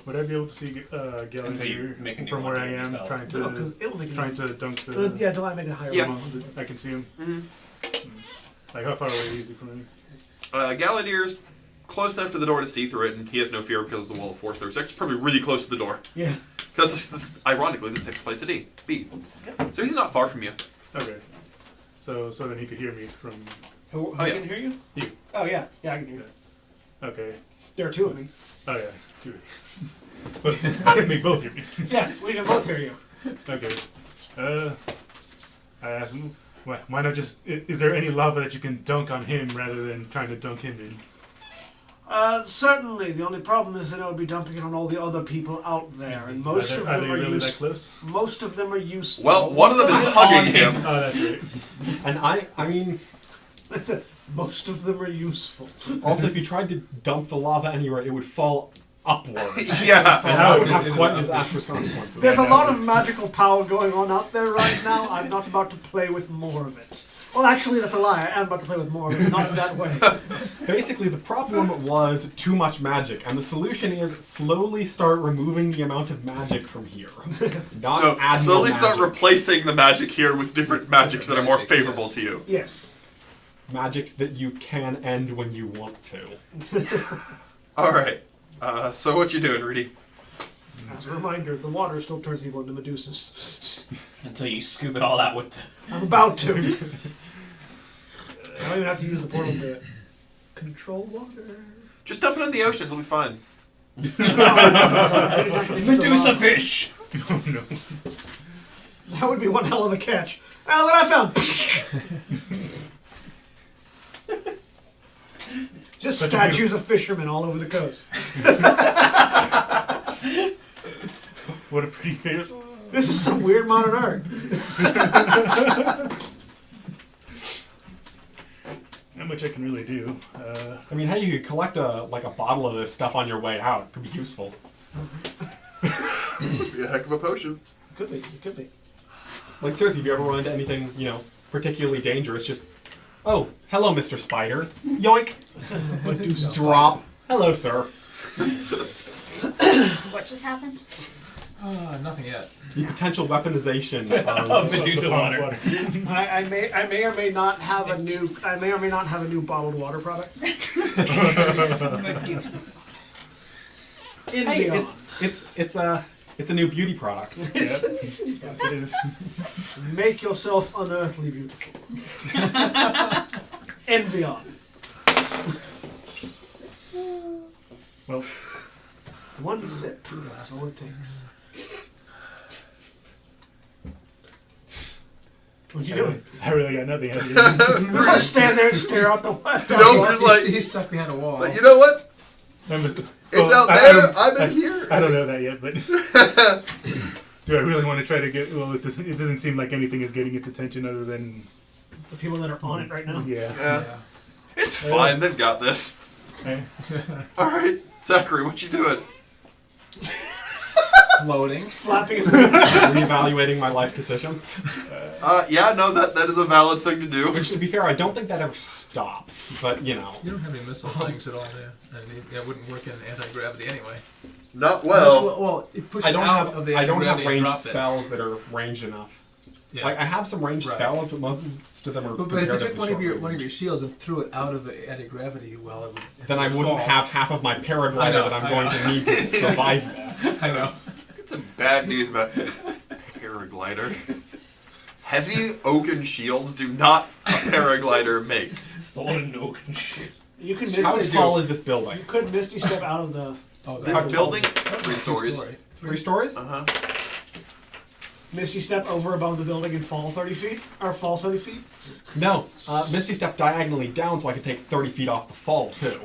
Would I be able to see Until you Gallagher make a new from one where to I make am, spells. trying No, 'cause to it'll make trying to dunk the? yeah, until I make a higher Yeah. level. I can see him. Mm-hmm. Like how far away is he from me? Galadier's close enough to the door to see through it, and he has no fear because of the wall of force there. So it's probably really close to the door. Yeah. Because, ironically, this takes place at B. So he's not far from you. Okay. So then he could hear me from. Who Oh, yeah. can hear you? You. Oh yeah, yeah, I can hear you. Okay. There are two of me. Oh yeah, two. But I can make both hear me. Yes, we can both hear you. Okay. I asked him, why not just? Is there any lava that you can dunk on him rather than trying to dunk him in? Certainly. The only problem is that I would be dumping it on all the other people out there, and most of are them they are really that useful. close? Most of them are useful. Well, one of them is hugging him. Oh, that's great. And I mean, That's it. Most of them are useful. also if you tried to dump the lava anywhere, it would fall upward. Yeah. And that would have quite disastrous consequences. There's a lot of magical power going on out there right now. I'm not about to play with more of it. Well, actually, that's a lie. I am about to play with more of it, not in that way. Basically, the problem was too much magic, and the solution is slowly start removing the amount of magic from here. Not No, add slowly more start magic. replacing the magic here with different magics that are more Magic, favorable yes. to you. Yes. Magics that you can end when you want to. All right. So what you doing, Rudy? As a reminder, the water still turns people into Medusas. Until you scoop it all out with I'm about to. I don't even have to use the portal to control water. Just dump it in the ocean. It'll be fine. Medusa fish! Oh no. That would be one hell of a catch. Oh, that I found. Just Such a statues of fishermen all over the coast. What a pretty face. This is some weird modern art. Not much I can really do. I mean, hey, you could collect a bottle of this stuff on your way out. Could be useful. Be a heck of a potion. Could be. It could be. Like seriously, if you ever run into anything, particularly dangerous, just oh, hello, Mr. Spider. Yoink. Drop. Hello, sir. What just happened? Nothing yet. The potential weaponization Of Medusa water. I may or may not have a new bottled water product. Medusa. In Hey, Beyond. it's a new beauty product. Yes, it is. Make yourself unearthly beautiful. Envy on. Well, One sip. That's all it takes. What you doing? I really got nothing. Just stand there and stare out the left. No, there's like, He's stuck behind a wall. you know what? It's It's out there. I'm in here. I don't know that yet, but do I really want to try to get? Well, it doesn't seem like anything is getting its attention other than The people that are on it right now. yeah. Yeah. It's fine. They've got this. Okay. All right, Zachary, what you doing? Floating. Flapping his Reevaluating my life decisions. Yeah, no, that is a valid thing to do. Which, to be fair, I don't think that ever stopped. But you know. You don't have any missile things at all, do you? And it wouldn't work in anti-gravity anyway. Not well. Well, it pushes I don't out have of the I don't have anti-gravity and ranged drops it. spells that are ranged enough. Yeah. Like I have some ranged Right. spells, but most of them are. But if you comparatively took one of your short shields and threw it out of the anti-gravity, well, it would. then I wouldn't have half of my I paraglider know, that I'm I going know. to need to survive this. I know. Get some bad news about paraglider. Heavy oaken shields do not a paraglider make. Thorn oak and shit. You can How misty tall is this building? You could misty step out of the Oh, This that's building, that's 3 a stories. story. 3 stories? Uh-huh. misty step over above the building and fall 30 feet or fall 70 feet. No. Misty step diagonally down so I can take 30 feet off the fall too.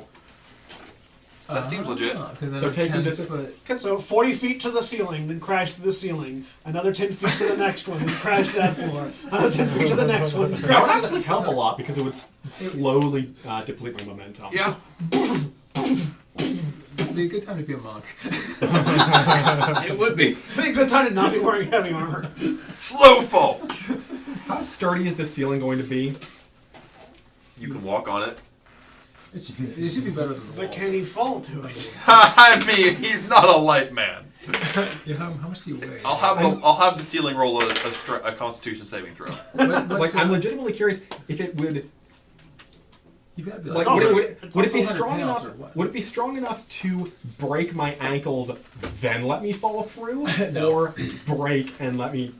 That seems legit. So it takes a distance. So 40 feet to the ceiling, then crash to the ceiling. Another 10 feet to the next one, then crash to that floor. Another 10 feet to the next one. Then That would crash. actually help a lot because it would slowly deplete my momentum. Yeah. It'd be a good time to be a monk. It would be. Be a good time to not be wearing heavy armor. Slow fall. How sturdy is this ceiling going to be? You can walk on it. It should be better than the But walls. can he fall to it? I mean, he's not a light man. Yeah, how much do you weigh? I'll have the ceiling roll a Constitution saving throw. But, Like, I'm legitimately curious if it would. You gotta be Like, like, also- would it it's be also 100 strong pounds enough? or what? Would it be strong enough to break my ankles, then let me fall through, No. or break and let me,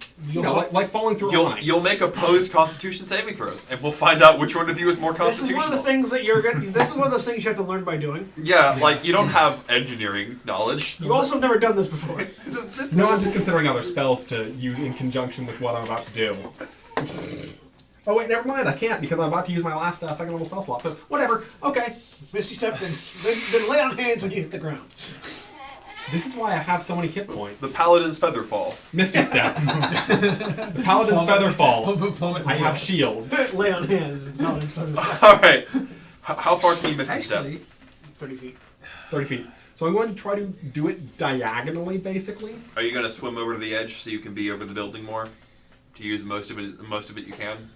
like falling through ice? You'll make opposed Constitution saving throws, and we'll find out which one of you is more This is constitutional. one of the things that you're gonna. This is one of those things you have to learn by doing. Yeah, like you don't have engineering knowledge. You also have never done this before. No, I'm just considering other spells to use in conjunction with what I'm about to do. Oh wait, never mind. I can't because I'm about to use my last second level spell slot. So whatever. Okay. Misty step, then lay on hands when you hit the ground. This is why I have so many hit points. The Paladin's Featherfall. Misty Step. The Paladin's Featherfall. I have shields. Lay on hands. No, it's 30 All right. How far can you Misty actually, Step? feet. 30 feet. So I'm going to try to do it diagonally, basically. Are you going to swim over to the edge so you can be over the building more? To use most of it you can?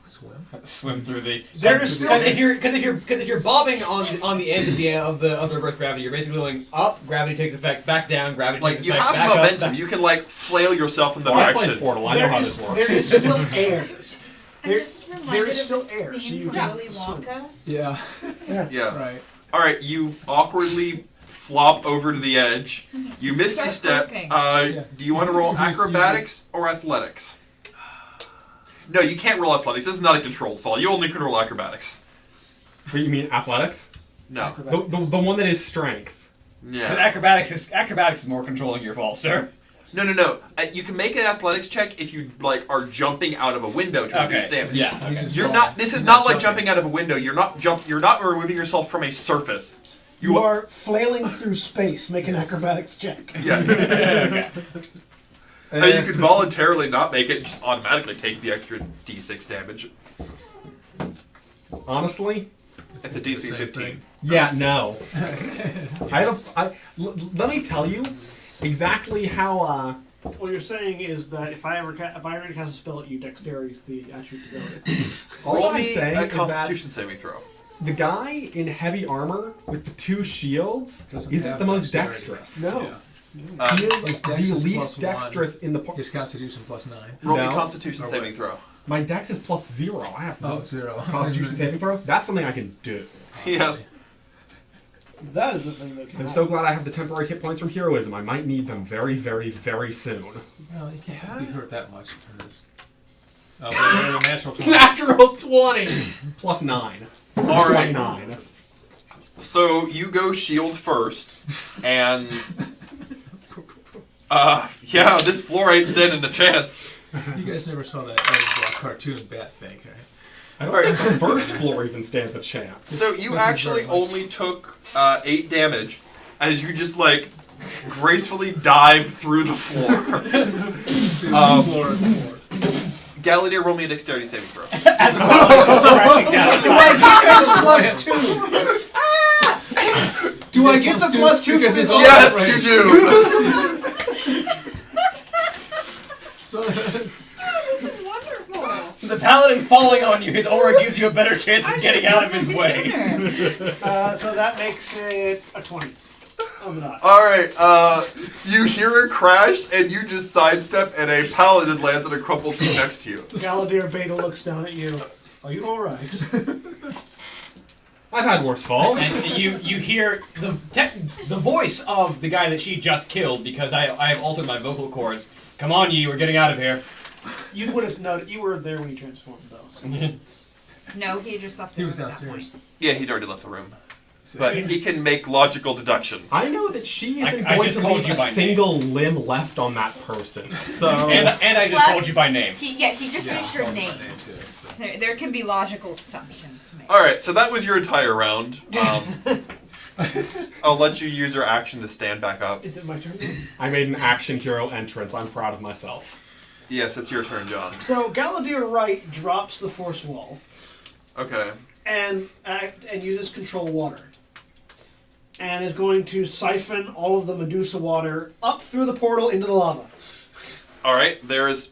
swim. Swim through the. There's still- Because if you're bobbing on the end of the Earth gravity, you're basically going up. Gravity takes effect. Back down. Gravity Like, takes you effect. have back up, momentum. back- You can, like, flail yourself in the Well, I played direction. Portal. I know how this works. There is still air. I'm There- just there reminded is of still the air, so scene you from can Willy swim. Wonka. Yeah. Yeah. Right. All right, you awkwardly flop over to the edge. You missed the Start step. burping. Do you want to roll acrobatics or athletics? No, you can't roll athletics. This is not a controlled fall. You only can roll acrobatics. Wait, you mean athletics? No. The one that is strength. But Yeah. acrobatics is more controlling your fall, sir. No. You can make an athletics check if you like are jumping out of a window to reduce damage. Yeah. He's Okay. just You're falling. not. This is He's not like jumping. jumping out of a window. You're not removing yourself from a surface. You are flailing through space. Make an acrobatics check. Yeah. And you could voluntarily not make it, just automatically take the extra d6 damage. Honestly, It's a the DC same 15. thing. yeah, no. Let me tell you exactly how. What you're saying is that if I ever cast a spell at you, dexterity is the attribute to go with. All Roll I'm me saying a is that Constitution saving throw. the guy in heavy armor with the 2 shields Doesn't isn't have the most dexterity. dexterous. No. Yeah. He is His the dex is least +1. dexterous in the party. His Constitution +9. Roll me No. Constitution Oh, saving wait. throw. My dex is +0. I have no Oh, 0. Constitution saving throw. That's something I can do. Yes. That is the thing that can I'm happen. so glad I have the temporary hit points from heroism. I might need them very, very, very soon. No, you can't be hurt that much in this. Oh, but a natural 20. Natural 20 +9. All right. 29. So you go shield first, and yeah, this floor ain't standing a chance. You guys never saw that cartoon Bat Fake, right? I don't think the first floor even stands a chance. So you This is actually very much- only took 8 damage as you just like gracefully dive through the floor. Floor. Galladier, roll me a dexterity saving throw. As crashing down. Do I get this +2? Do I get the +2 Because for it's this? all Yes, range. you do. So This is wonderful. The paladin falling on you, his aura gives you a better chance I of getting should've out of done his this way. sooner. So that makes it a 20 on the dot. All right, you hear it crash, and you just sidestep, and a paladin lands on a crumpled tree next to you. Galladier Beta looks down at you. Are you alright? I've had worse falls. And you hear the voice of the guy that she just killed because I have altered my vocal cords. Come on, you, we're getting out of here. You would have known. You were there when he transformed, though. So. No, he just left. he the was room at that downstairs. point. Yeah, he'd already left the room. But he can make logical deductions. I know that she isn't I going just to called leave you a by single limb left on that person. So And I just Plus, called you by name. He just used your name. Too, so. There can be logical assumptions made. All right, so that was your entire round. I'll let you use your action to stand back up. Is it my turn? I made an action hero entrance. I'm proud of myself. Yes, it's your turn, John. So Galladier Wright drops the force wall Okay. and uses control water, and is going to siphon all of the Medusa water up through the portal into the lava. All right, there is.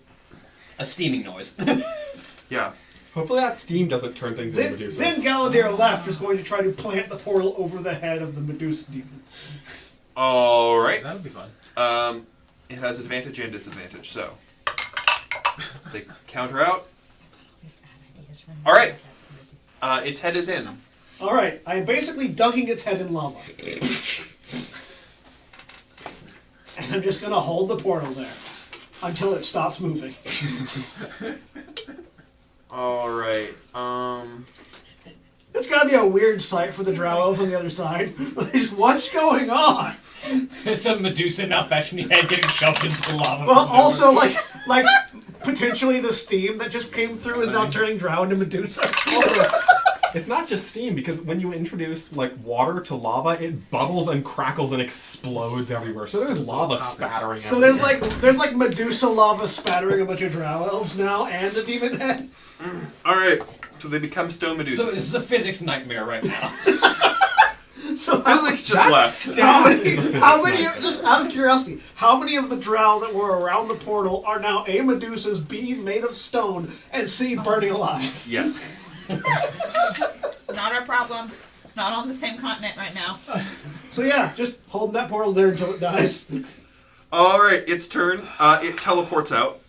A steaming noise. Yeah. Hopefully that steam doesn't turn things into Then Medusas. Galladier left is going to try to plant the portal over the head of the Medusa demon. All right. That'll be fun. It has advantage and disadvantage, so they counter out. This bad idea is running All right. out of Its head is in. All right, I am basically dunking its head in lava, and I'm just going to hold the portal there until it stops moving. All right. It's got to be a weird sight for the drow elves on the other side. What's going on? There's some Medusa now fashioning head getting shoved into the lava. Well, from nowhere. also like potentially the steam that just came through is now turning drow into Medusa. Also, it's not just steam, because when you introduce like water to lava, it bubbles and crackles and explodes everywhere. So there's lava spattering So everywhere. there's like Medusa lava spattering a bunch of drow elves now and a demon head. All right. So they become stone Medusa. So this is a physics nightmare right now. So Physics just That's left. stat how many, is a physics how many nightmare. just out of curiosity, how many of the drow that were around the portal are now a Medusa's being made of stone and C burning alive? Yes. Not our problem. Not on the same continent right now. So yeah, just holding that portal there until it dies. All right. Its turn. It teleports out.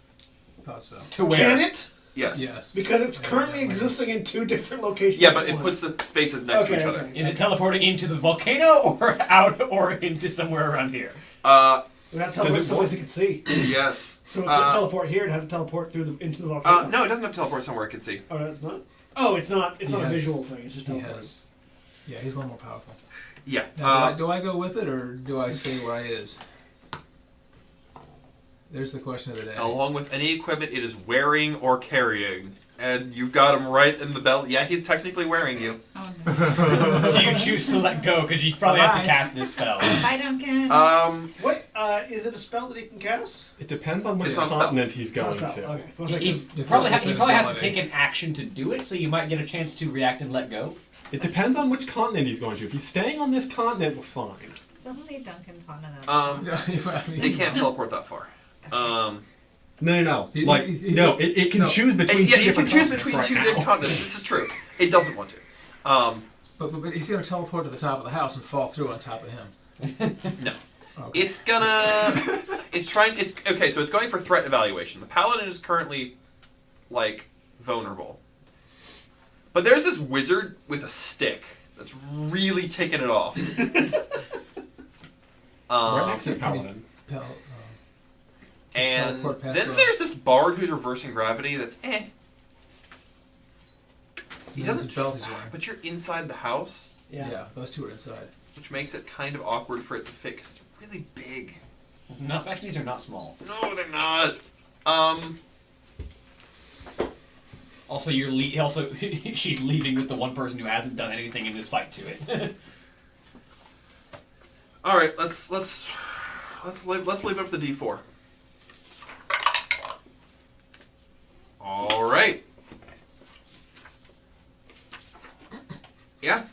Thought so. To where? Can it? Yes. Yes. Because it's currently existing in two different locations. Yeah, but at it once. puts the spaces next to each other. Is it teleporting into the volcano or out or into somewhere around here? We'd have to teleport someplace you can see. Yes. So it couldn't teleport here, it'd have to teleport into the volcano. No, it doesn't have to teleport somewhere it can see. Oh, that's not? Oh, it's not. It's He not a has- visual thing. It's just He teleporting. has. Yeah, he's a little more powerful. Yeah. Now, do I go with it, or do I stay where I is? There's the question of the day. Along with any equipment it is wearing or carrying. And you've got him right in the belt. Yeah, he's technically wearing you. Oh no. So you choose to let go because he probably has to cast this spell. Bye, Duncan. What? Is it a spell that he can cast? It depends on which It's not a spell. continent he's It's not going a spell. to. Okay. I was like, He It's probably, a- has, it's he an probably has to ability. take an action to do it, so you might get a chance to react and let go. It depends on which continent he's going to. If he's staying on this continent, we're fine. Suddenly Duncan's on another. They can't teleport that far. No. He- Like, he- no, it can no. choose between Yeah, two you can different choose continents between right two now. different continents. This is true. It doesn't want to. But he's going to teleport to the top of the house and fall through on top of him. No. Okay. It's gonna. Okay, so it's going for threat evaluation. The paladin is currently, like, vulnerable. But there's this wizard with a stick that's really taking it off. Right next to the paladin. And teleport past then the- there's this bard who's reversing gravity that's He There's doesn't. a belt he's wearing. But you're inside the house, Yeah, those two are inside. which makes it kind of awkward for it to fit 'cause it's really big. Enough, actually, these are not small. No, they're not. Also, she's leaving with the one person who hasn't done anything in this fight to it. All right, let's leave it up to D4. All right. Yeah.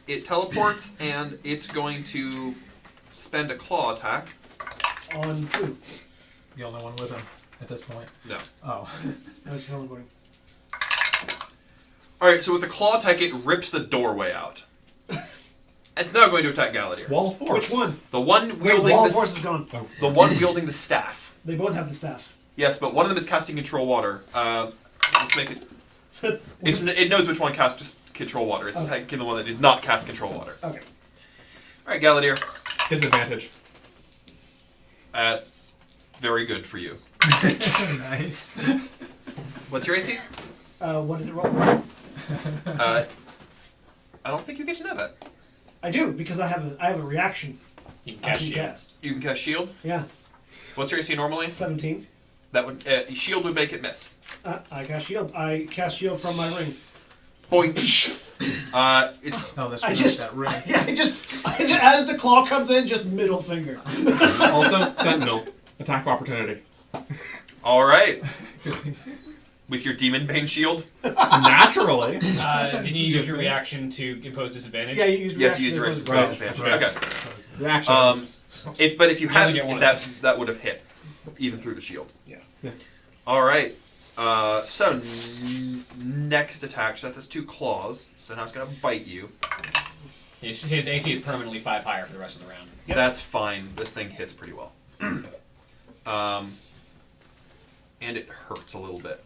It teleports and it's going to spend a claw attack. On who? The only one with him at this point. No. Oh. I was teleporting. All right, so with the claw attack, it rips the doorway out. It's now going to attack Galadier. Wall of Force. Which one? The one Wait, wielding Wall the of Force is gone. the one wielding the staff. They both have the staff. Yes, but one of them is casting control water. Let's make it. It knows which one casts control water. It's attacking the one that did not cast control water. Okay. All right, Galadier. Disadvantage. That's very good for you. Nice. What's your AC? What did it roll? I don't think you get to know that. I do, because I have a reaction. You can I cast can shield. cast. You can cast shield. Yeah. What's your AC normally? 17. That would shield would make it miss. I cast shield. I cast shield from my ring. Boing. It's Oh, that's I right. just, That ring. yeah, I just, as the claw comes in, just middle finger. Also, Sentinel. Attack of opportunity. all right. With your demon bane shield. Naturally. Did you use your reaction to impose disadvantage? Yeah, you used Yes, you reaction. use the rest Right. advantage. Right. Okay. Reaction. But if you You only hadn't, get one of that would have hit, even through the shield. Yeah. All right. So next attack. So that's his 2 claws. So now it's gonna bite you. His AC is permanently 5 higher for the rest of the round. Yep. That's fine. This thing hits pretty well. And it hurts a little bit.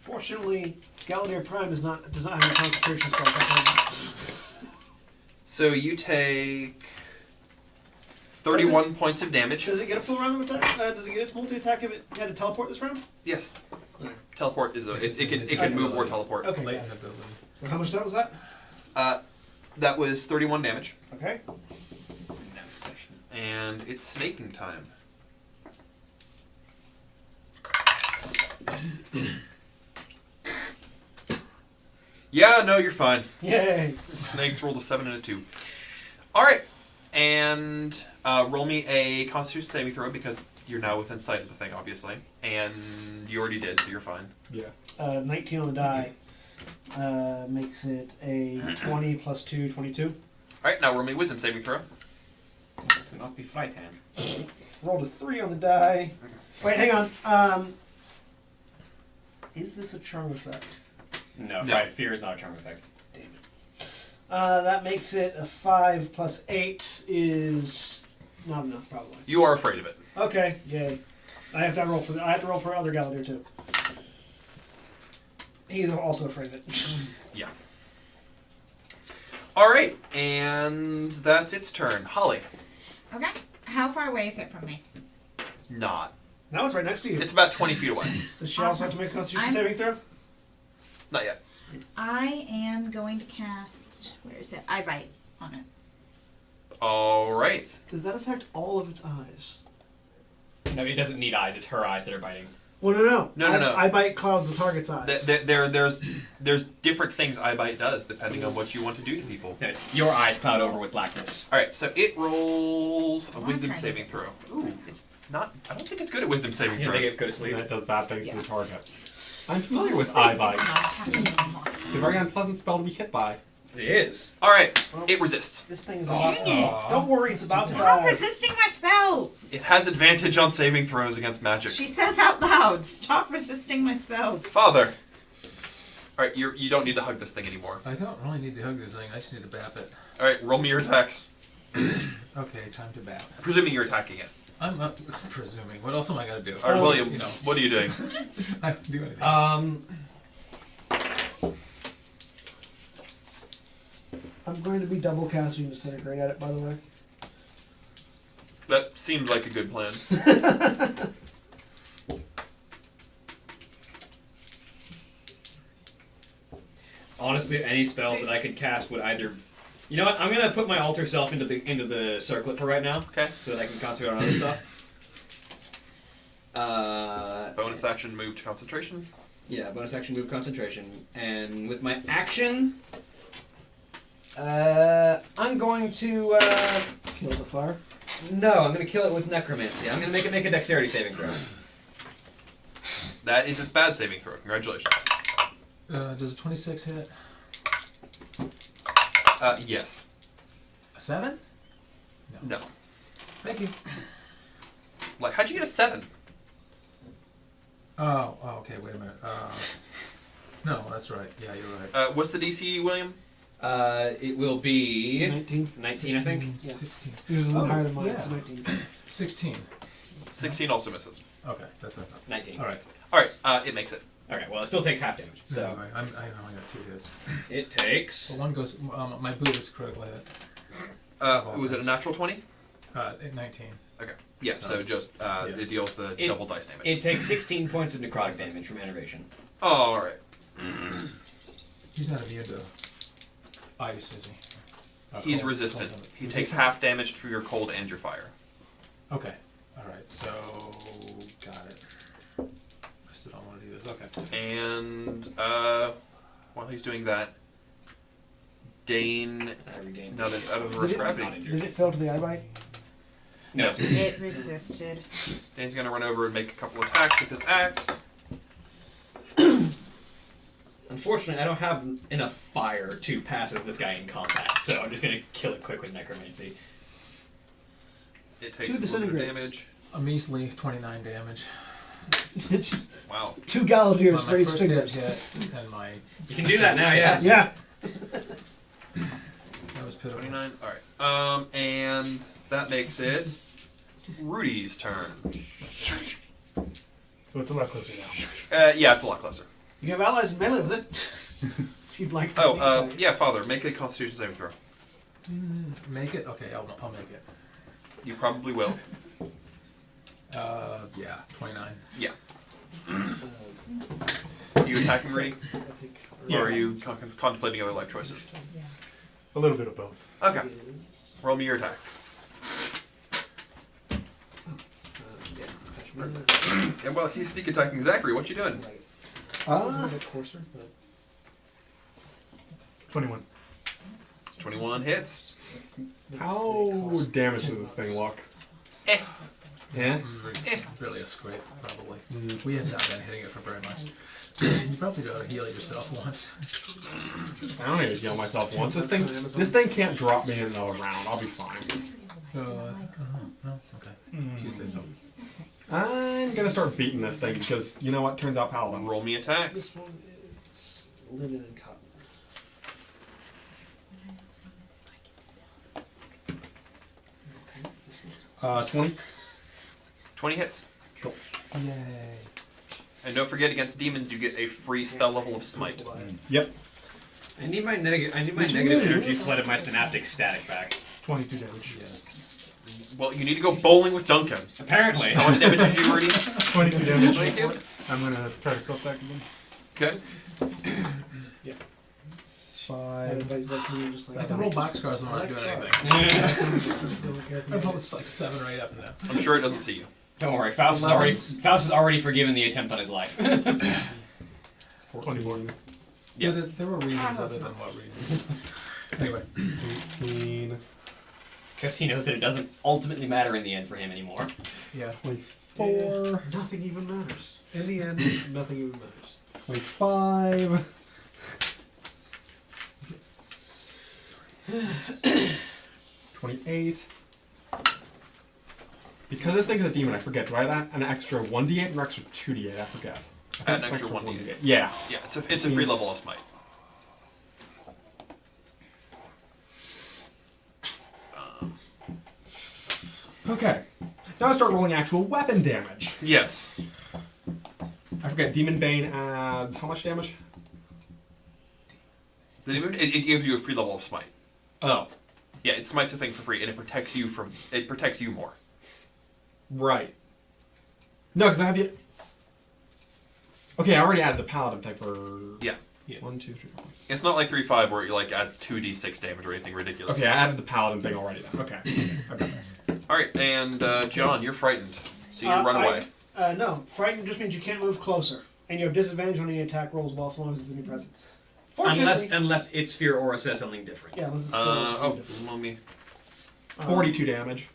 Fortunately, Galadier Prime does not have any concentration spells. Like So you take 31 points of damage. does it get a full round of attack? Does it get its multi-attack if it had to teleport this round? Yes. Alright. Teleport is it can move or teleport. Okay. Latent ability. So how much that was that? That was 31 damage. Okay. And it's snaking time. Yeah, no, you're fine. Yay. Snake rolled a 7 and a 2. Alright. And roll me a Constitution saving throw because you're now within sight of the thing, obviously. And you already did, so you're fine. Yeah. 19 on the die. Makes it a 20 plus 2, 22. Alright, now roll me a wisdom saving throw. Do not be fight hand. Rolled a 3 on the die. Wait, hang on. Is this a charm effect? No, No. fear is not a charm effect. Damn it. That makes it a 5 plus 8 is not enough, probably. You are afraid of it. Okay, yay. I have to roll for other Galadier too. He's also afraid of it. Yeah. Alright, and that's its turn. Holly. Okay. How far away is it from me? Not. Now it's right next to you. It's about 20 feet away. Does she also have to make a Constitution saving throw? Not yet. I am going to cast. Where is it? I bite on it. Alright. Does that affect all of its eyes? No, it doesn't need eyes. It's her eyes that are biting. Well, no. No. I bite clouds the target's eyes. There's different things iBite does depending on what you want to do to people. No, it's your eyes cloud over with blackness. Alright, so it rolls a I'm wisdom trying to saving get throw. this. Ooh, it's not. I don't think it's good at wisdom saving You know, throws. they go to sleep. And that does bad things to Yeah. the target. I'm familiar with It's not Eyebite. attacking anymore. It's a very unpleasant spell to be hit by. It is. Alright, it resists. This thing is Dang it. Don't worry, it's about to Stop die. resisting my spells! It has advantage on saving throws against magic. She says out loud, stop resisting my spells. Father. Alright, you don't need to hug this thing anymore. I don't really need to hug this thing. I just need to bap it. Alright, roll me your attacks. Okay, time to bap. Presuming you're attacking it. I'm presuming. What else am I gonna do? Alright, William, You know. what are you doing? I don't do anything. I'm going to be double casting Disintegrate at it, by the way. That seems like a good plan. Honestly, any spell that I could cast would either. You know what? I'm gonna put my alter self into the circlet for right now, Okay. so that I can concentrate on other stuff. Bonus action, move to concentration. Yeah, bonus action, move, concentration. And with my action, I'm going to, Kill the fire. No, I'm going to kill it with necromancy. I'm going to make it make a dexterity saving throw. That is its bad saving throw. Congratulations. Does a 26 hit? Yes. A 7? No. Thank you. Like, how'd you get a 7? Oh, okay, wait a minute. No, that's right. Yeah, you're right. What's the DC, William? It will be 19. 19, I think. Yeah. 16. Yours is a little higher than mine. yeah. It's a 19. 16. 16 also misses. Okay, that's what I thought. 19. All right. Alright, it makes it. Okay, well, it still takes half damage. So Anyway, I only got 2 hits. it takes. Well, one goes. My boot is critical hit. Was it a natural 20? 19. Okay. Yeah, so just, it deals the double dice damage. It takes 16 points of necrotic damage from enervation. Oh, alright. He's not immune to ice, is he? He's Cold. resistant. Cold. He takes half damage to your cold and your fire. Okay. All right. So got it. I still don't want to do this. Okay. And while he's doing that, Dane, I regained. now that's out of Did it- gravity, Did it fail to the eye bite? No. It resisted. Dane's gonna run over and make a couple attacks with his axe. Unfortunately, I don't have enough fire to pass as this guy in combat, so I'm just gonna kill it quick with necromancy. It takes 2 a little bit of disintegrates. damage. A measly 29 damage. It's just Wow. 2 Gallagher's My raised first hit fingers. and my. You can do that now, yeah. Yeah. That was pitiful. 29. Alright. And that makes it Rudy's turn. So it's a lot closer now. Yeah, it's a lot closer. You have allies in melee with it. If you'd like to. sneak attack. Yeah, Father, make a Constitution saving throw. Make it? Okay, I'll make it. You probably will. Yeah, 29. Yeah. Are you attacking Rudy? I think. Or are you contemplating other life choices? A little bit of both. Okay. Roll me your attack. And while he's sneak attacking Zachary, what you doing? A bit coarser, but 21. 21 hits. How damaged does this thing look? Eh. Yeah? It's really a scrape, probably. We have not been hitting it for very much. You probably ought to heal it yourself once. I don't need to heal myself once. This thing can't drop me in another round. I'll be fine. No? Okay. If you say so. I'm gonna start beating this thing because you know what? Turns out paladins. Roll me attacks. this one is linen and cotton. 20. 20 hits. Cool. Yay. And don't forget, against demons, you get a free spell level of Smite. Yep. I need my negative energy flood of my synaptic static back. 22 damage. Well, you need to go bowling with Duncan. Apparently. How much damage did you do, Rudy? 22 damage. 22? I'm gonna try to self back again. Okay. 5. Everybody's like me, just I like. can roll boxcars when I'm not doing anything. I roll like 7 or 8 up and down. I'm sure it doesn't see you. Don't worry, Faust has already forgiven the attempt on his life. 24. Yeah, there were reasons other than what reasons. Anyway. 18. Because he knows that it doesn't ultimately matter in the end for him anymore. Yeah. 24. Nothing even matters. In the end, nothing even matters. 25. 28. Because this thing's a demon, I forget. Do I add an extra 1d8 or extra 2d8? I forget. I think Add it's an extra 1d8. Yeah. Yeah, it's a free level of Smite. Okay. Now I start rolling actual weapon damage. Yes. I forget. Demon Bane adds how much damage? It gives you a free level of Smite. Oh. Yeah, it smites a thing for free, and it protects you more. Right. No, because I have the. Okay, I already added the paladin thing for. Yeah. 1, 2, 3, 4. It's not like 3-5 where it like adds 2d6 damage or anything ridiculous. Okay, I added the paladin thing already then. Okay. I've got this. Alright, and John, you're frightened. So you run away. No. Frightened just means you can't move closer. And you have disadvantage on any attack rolls while so long as it's in your presence. Fortunately... Unless its sphere aura says something different. Yeah, unless it's let me... 42 damage.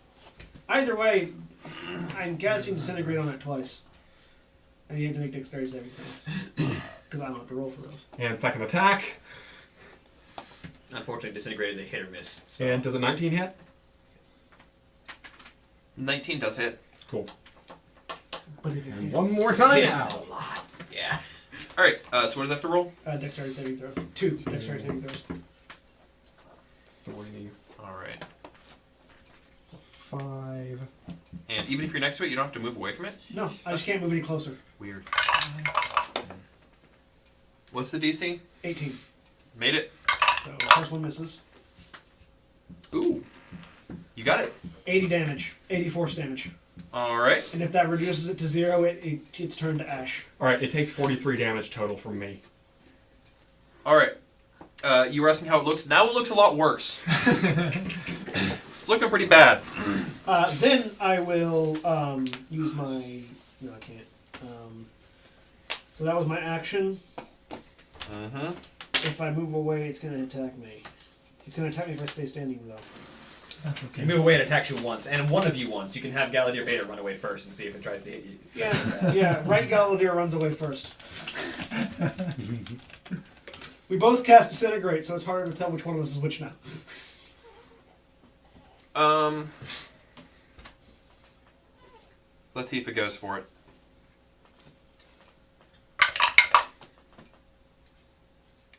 Either way, I'm casting Disintegrate on it twice. And you have to make dexterity saving throws. Because I don't have to roll for those. And second attack. Unfortunately, Disintegrate is a hit or miss. And does a 19 hit? 19 does hit. Cool. But if it hits, One more time Hits now. a lot. Yeah. Alright, so what does it have to roll? dexterity saving throw. 2 dexterity saving throws. 3. Alright. 5. And even if you're next to it, you don't have to move away from it? No, I just can't move any closer. Weird. What's the DC? 18. Made it. So first one misses. Ooh. You got it. 80 damage. 80 force damage. Alright. And if that reduces it to 0, it's turned to ash. Alright, it takes 43 damage total from me. Alright. You were asking how it looks. Now it looks a lot worse. It's looking pretty bad. Then I will use my... No, I can't. So that was my action. Mm-hmm. If I move away, it's going to attack me. It's going to attack me if I stay standing, though. That's okay. You move away, it attacks you once, and one of you once. You can have Galadir Beta run away first and see if it tries to hit you. Yeah, right Galadir runs away first. We both cast Disintegrate, so it's harder to tell which one of us is which now. Let's see if it goes for it.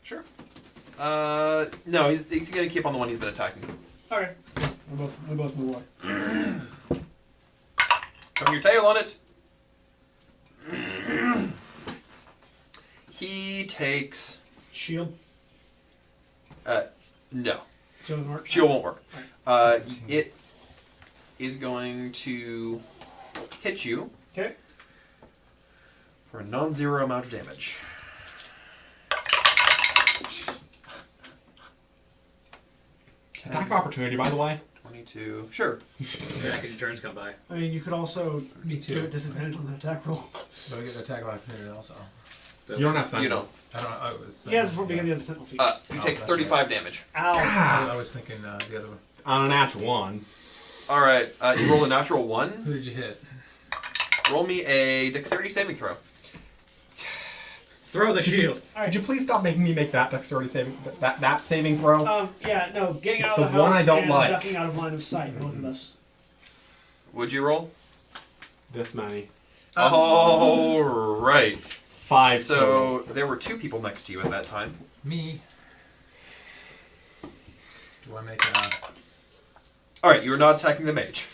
Sure. No, he's gonna keep on the one he's been attacking. Okay. We both move away. Cover your tail on it. He takes... Shield. No. Shield doesn't work. Shield won't work. It is going to hit you Okay. for a non-zero amount of damage. Attack opportunity, by the way. 22. Sure. Yeah, because your turns come by. I mean, you could also Me do too. a disadvantage on the attack roll. But we get the attack of opportunity also. So, You don't have You sentinel. don't. I don't. I was. He has because he has a sentinel feat. You Oh, take that's 35 damage. Ow. I was thinking the other one. On a natural 1. Alright, you roll a natural 1. Who did you hit? Roll me a dexterity saving throw. throw the shield. Could you please stop making me make that dexterity saving that saving throw? Yeah, no, getting It's out of the the one house I don't and like. ducking out of line of sight, both of us. Would you roll? This many. Alright. 5. So there were 2 people next to you at that time. Me. Do I make a? Alright, you are not attacking the mage.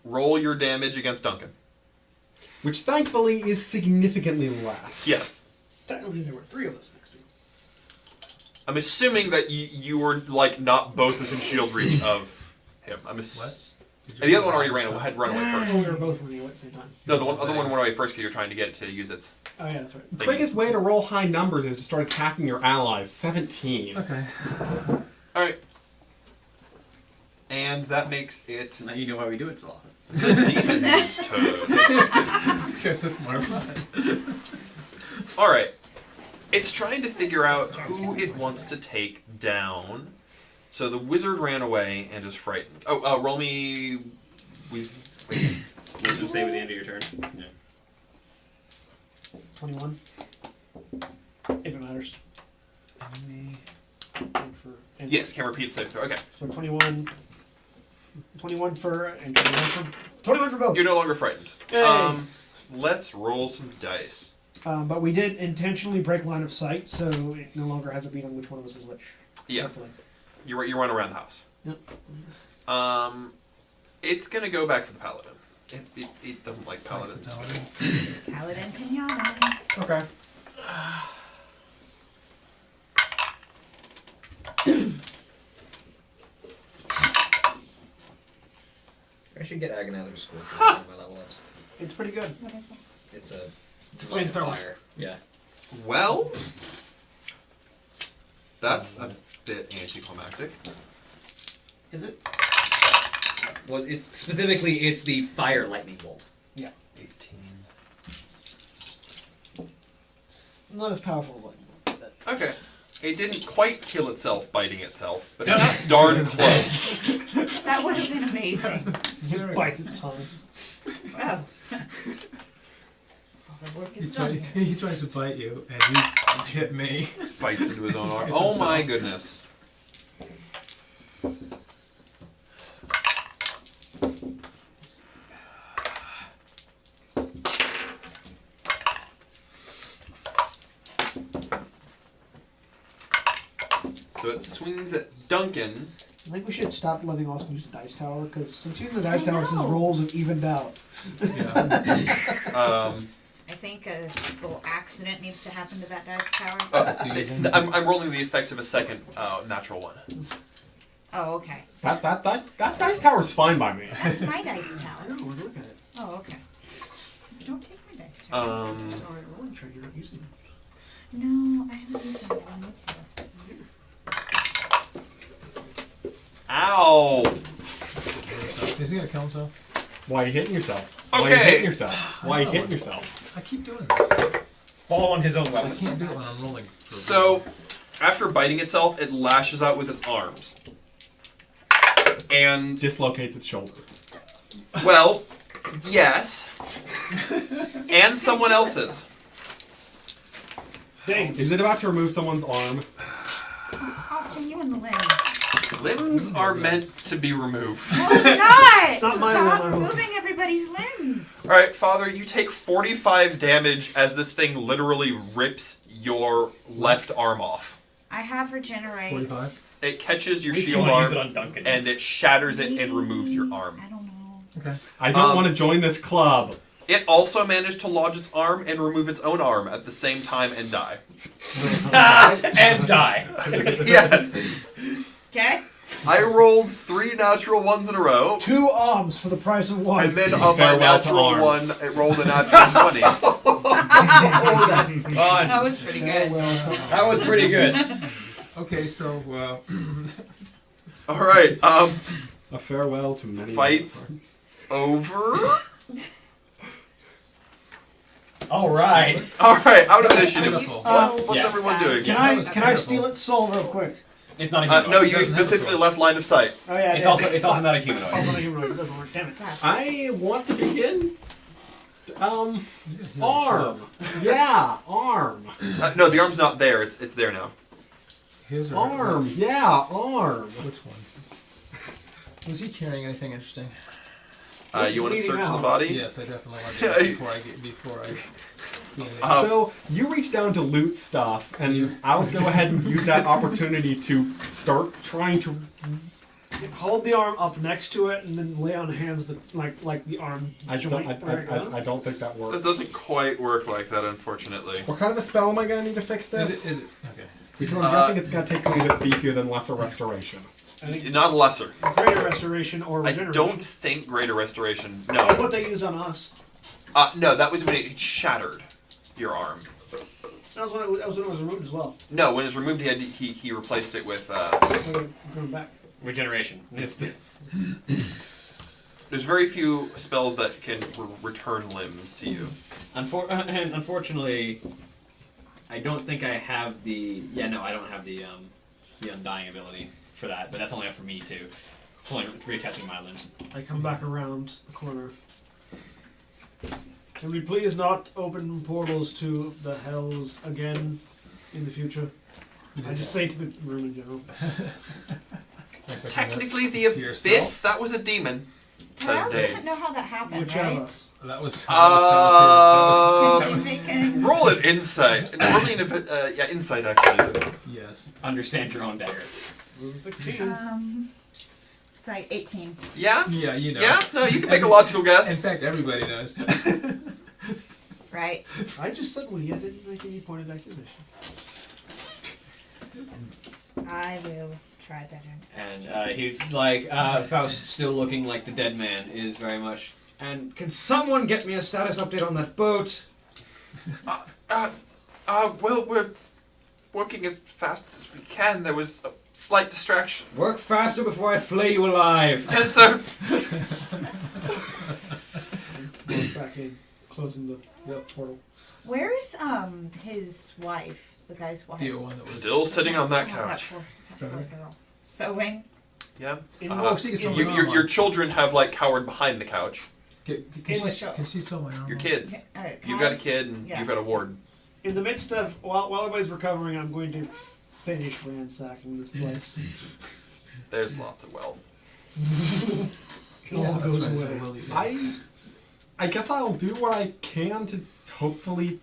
Roll your damage against Duncan. which thankfully is significantly less. Yes. Technically, there were 3 of us next to him. I'm assuming that you were like not both within shield reach of him. And the other one already had run away first. Oh, we were both running away at the same time. No, the other one went away first because you're trying to get it to use its. Oh, yeah, that's right. The quickest way to roll high numbers is to start attacking your allies. 17. Okay. All right. And that makes it Now you know why we do it so often. the demon's turn. Guess it's more fun. All right. It's trying to figure out who it wants to take down. So the wizard ran away and is frightened. Oh, roll me. Wisdom save at the end of your turn. Yeah. 21. If it matters. Yes, can't repeat saving throw. Okay. So 21. 21 for. And 21 for both. You're no longer frightened. Yay. Let's roll some dice. But we did intentionally break line of sight, so it no longer has a beat on which one of us is which. Yeah. Hopefully. You run around the house. Yep. It's gonna go back for the paladin. It doesn't like paladins. Paladin pinata. Okay. I should get Agonizer's Scorch for my level ups. It's pretty good. What is that? It's a Flamethrower. fire. Yeah. Well, that's a bit anticlimactic. Is it? Well, it's specifically the fire lightning bolt. Not as powerful as lightning. Okay. It didn't quite kill itself biting itself, but it's darn close. That would have been amazing. It bites its tongue. Well, our work is done. He tries to bite you, and you hit me. Bites into his own arm. It's Oh himself. my goodness. So it swings at Duncan. I think we should stop letting Austin use the dice tower, because since using the dice I tower, his know. rolls have evened out. Yeah. I think a little accident needs to happen to that dice tower. I'm rolling the effects of a second natural one. Oh, okay. That dice tower's fine by me. That's my dice tower. I know, we're looking at it. Oh, okay. Don't take my dice tower. Alright, rolling trade, you're not using it. No, I haven't used it. I need to. Ow! Is he gonna kill himself? Why are you hitting yourself? Why are you Okay. hitting yourself? Why are you hitting yourself? I keep doing this. Fall on his own I weapon. can't do it when I'm rolling. For So, after biting itself, it lashes out with its arms. And, Dislocates its shoulder. well, yes. And someone else's. Dang. Is it about to remove someone's arm? Austin, you and the limbs. Limbs are meant to be removed. No, they're not! It's not my Stop limb. moving everybody's limbs. Alright, Father, you take 45 damage as this thing literally rips your left arm off. I have regenerate. 45? It catches your We shield can't use arm it on Duncan. and it shatters it and removes your arm. I don't know. Okay. I don't want to join this club. It also managed to lodge its arm and remove its own arm at the same time and die. And die. Yes! Okay? I rolled 3 natural ones in a row, 2 arms for the price of 1. and then on my Farewell to natural one, arms. it rolled a natural 20. Fun. That was pretty good. That was pretty good. Okay, so Alright, A farewell to many Fights. unicorns. over? All right. Alright, out of initiative. Beautiful. What's Yes. everyone doing? Can I steal its soul real quick? It's not a humanoid. No, you doesn't have a specifically sword. left line of sight. Oh yeah, It's also not a humanoid. It's also not humanoid. It doesn't work. Damn it. I want to begin. Arm. Yeah, arm. No, the arm's not there. It's there now. his or Arm. Yeah, arm. Which one? Was he carrying anything interesting? You want to Bleeding search the out. body? Yes, I definitely want to do it before I. So you reach down to loot stuff, and I'll go ahead and use that opportunity to start trying to. Hold the arm up next to it, and then lay on hands that like the arm I joint. don't. where it goes. I don't think that works. This doesn't quite work like that, unfortunately. What kind of a spell am I gonna need to fix this? Is it okay? Because I'm guessing it's gonna take something a bit beefier than lesser restoration. I think Not lesser. greater restoration or I regeneration. don't think greater restoration. That's No. what they used on us. No, that was when it shattered your arm. That was when it was removed as well. No, when it was removed, he replaced it with. So we're going back. Regeneration. It's the, There's very few spells that can return limbs to you. and unfortunately, I don't think I have the. Yeah, no, I don't have the undying ability for that. But that's only up for me too. It's only reattaching my limbs. I come back around the corner. Can we please not open portals to the hells again in the future? I just say to the room in general. Technically, the to abyss, yourself? that was a demon, Tyrell says doesn't Dave. know how that happened, Which of right? us? That was. Can was you make a... Roll an insight. Normally, insight actually. yes. Understand your own dagger. It was a 16. It's like 18. Yeah? Yeah, you know. Yeah? No, you can make a logical In guess. fact, everybody knows. Right. I just said we. I didn't make any pointed accusation. I will try better. And he's like, Faust, still looking like the dead man, is very much. And can someone get me a status update on that boat? Well, we're working as fast as we can. There was a slight distraction. Work faster before I flay you alive. Yes, sir. Goes back in. closing the portal. Where's his wife? The guy's wife. The one that was Still sitting on that Oh, couch. poor girl. Sewing. Yeah. Oh, she can sew my arm Your on. children have like cowered behind the couch. Can she sew my arm? Your on? kids. Kai? You've got a kid and Yeah. you've got a ward. In the midst of while everybody's recovering, I'm going to finish ransacking this place. There's lots of wealth. It all that's goes right, away. so we'll leave it. I guess I'll do what I can to hopefully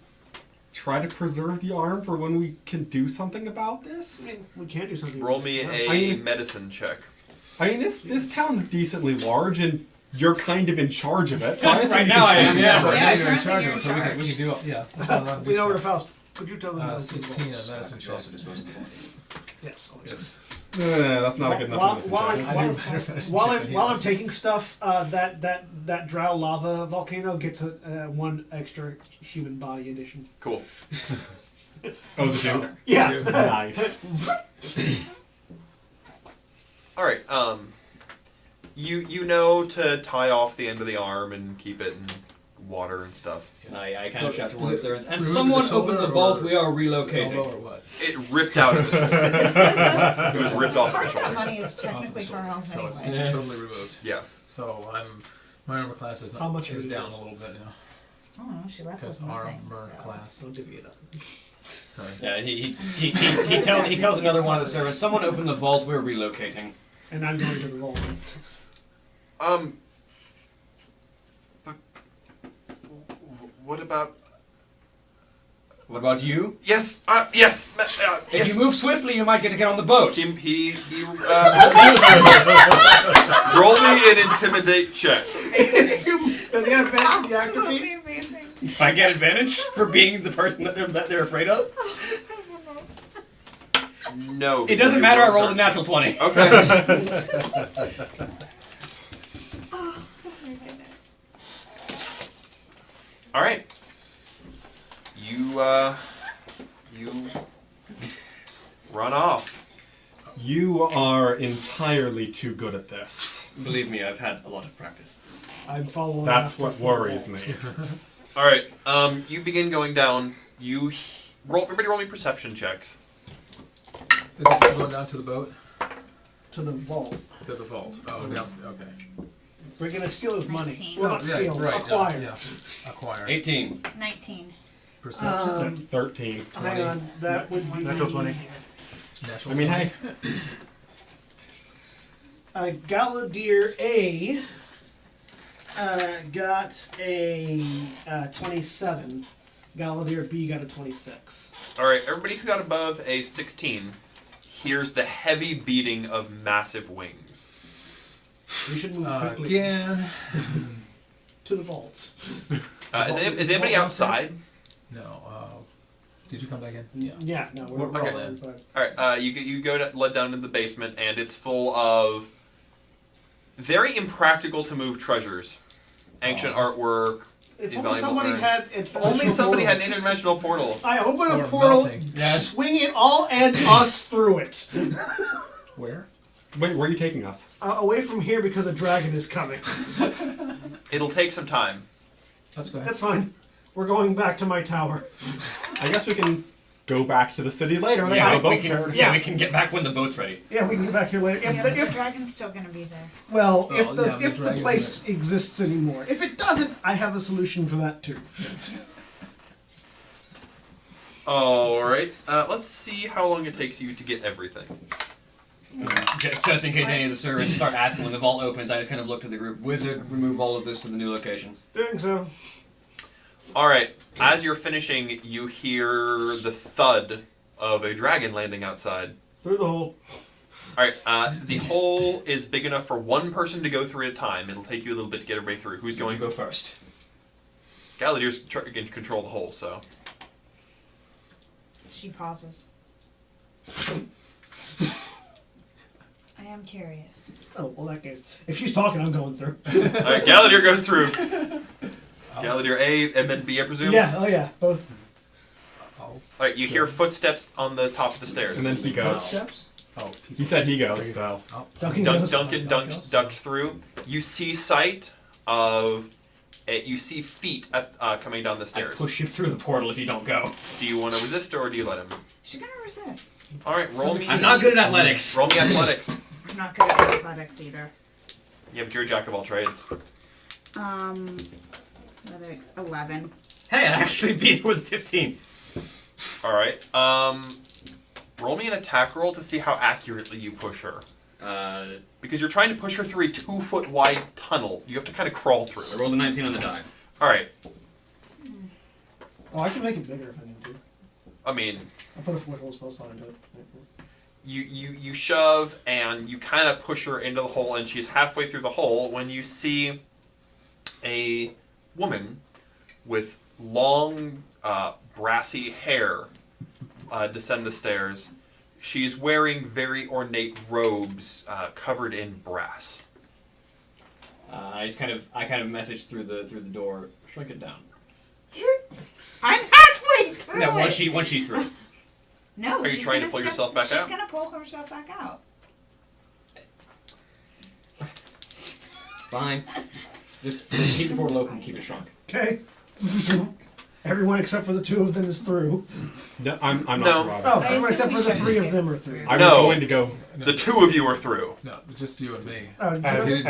try to preserve the arm for when we can do something about this. I mean, we can't do something. Roll me a medicine check. I mean, this town's decently large, and you're kind of in charge of it. So I assume Right you now can I am, do yeah. something. Yeah, You're in certainly charge you're of it, in so we charge. can do it. Yeah. That's what I'm We know where to doing. Faust. Could you tell them? 16 on medicine check. Yes. Always. That's not a good enough medicine While check. I do better medicine While check I'm than while he I'm does. taking stuff, that drow lava volcano gets a one extra human body addition. Cool. Oh, the Duke. Yeah. Nice. All right. You know to tie off the end of the arm and keep it in water and stuff. I kind of So, shout is towards it the servants. And remove the someone shoulder open the vault. or We are Elbow relocating. or what? It ripped out of the shoulder. It was ripped off Part of of the that shoulder. money is technically for So else it's anyway. Yeah. totally removed. Yeah. So my armor class is not. How much is is down yours? a little bit now Oh, she left because with nothing. armor So. class. I'll divvy it up. Sorry. Yeah, he tells another one of the servants. Someone open the vault. We're relocating. And I'm going to the vault. But what about? What about you? Yes. If Yes. you move swiftly, you might get to get on the boat. He roll me an intimidate check. Does he have advantage in Absolutely geography? amazing. Do I get advantage for being the person that they're afraid of? No. It doesn't you matter. I rolled rolled a natural 20. Okay. Oh my goodness. All right. You run off. You are entirely too good at this. Believe me, I've had a lot of practice. I'm following. That's after what the worries vault. me. All right. You begin going down. You roll. Everybody, roll me perception checks. Going down to the boat. To the vault. To the vault. Oh, down. Okay. We're gonna steal his money. 19. Well, not steal. Acquire. Yeah. Acquire. 18. 19. Perception. 13. Hang on. That would be. Natural 20. Natural I mean, 20. hey, Gallaudier A got a 27. Gallaudier B got a 26. All right. Everybody who got above a 16 hears the heavy beating of massive wings. We should move quickly Again. to the vaults. Is anybody outside? No. Did you come back in? Yeah. No, we're We're all all in. inside. All right. You go led down into the basement, and it's full of very impractical to move treasures, ancient artwork. If Invaluable only somebody urns. had. Only somebody had an portals. interdimensional portal. I open a Or portal, melting. swing it all, and us through it. Where? wait, where are you taking us? Away from here because a dragon is coming. It'll take some time. Let's go ahead. That's fine. We're going back to my tower. I guess we can go back to the city later. They Yeah, have a we boat can, there. Yeah. we can get back when the boat's ready. Yeah, we can get back here later. Yeah, but the dragon's still gonna be there. Well, Oh, if the yeah, the if the dragon's place exists anymore. If it doesn't, I have a solution for that too. All right. Let's see how long it takes you to get everything. Just in case any of the servants start asking when the vault opens, I just kind of look to the group. Wizard, remove all of this to the new location. Doing so. All right. As you're finishing, you hear the thud of a dragon landing outside. Through the hole. All right. The hole is big enough for one person to go through at a time. It'll take you a little bit to get everybody through. Who's You going? go first. Galadier's trying to control the hole, so. She pauses. I am curious. Oh, well, in that case, if she's talking, I'm going through. All right. Galadier goes through. Galadier A and then B, I presume. Yeah. Oh, yeah. Both. All right. You hear footsteps on the top of the stairs. And then he goes. Footsteps? Oh, He said he goes, so. Duncan Duncan goes. ducks through. You see sight of You see feet coming down the I stairs. push you through the portal if you don't go. Do you want to resist or do you let him? She's gonna resist. All right, roll me. I'm not good at athletics. Roll me athletics. I'm not good at athletics either. Yeah, but you're a jack of all trades. Athletics 11. Hey, I actually beat her with 15. All right. Roll me an attack roll to see how accurately you push her. Because you're trying to push her through a 2-foot wide tunnel. You have to kind of crawl through I it. rolled a 19 on the die. All right. Oh, I can make it bigger if I need to. I mean, I'll put a fourth post on into it. you shove and you kind of push her into the hole, and she's halfway through the hole when you see a woman with long, brassy hair descend the stairs. She's wearing very ornate robes covered in brass. I kind of message through the door. Shrink it down. I'm halfway through No, it. once she's through. No, Are you she's trying to gonna pull yourself back out? She's gonna pull herself back out. Fine. Just keep the portal open and keep it shrunk. Okay. Everyone except for the two of them is through. No, I'm not No. Robin. Oh, I everyone except assume for we the should 3 of make them it are through. through. I was No. going to go. The 2 of you are through. No, just you and me. Oh, I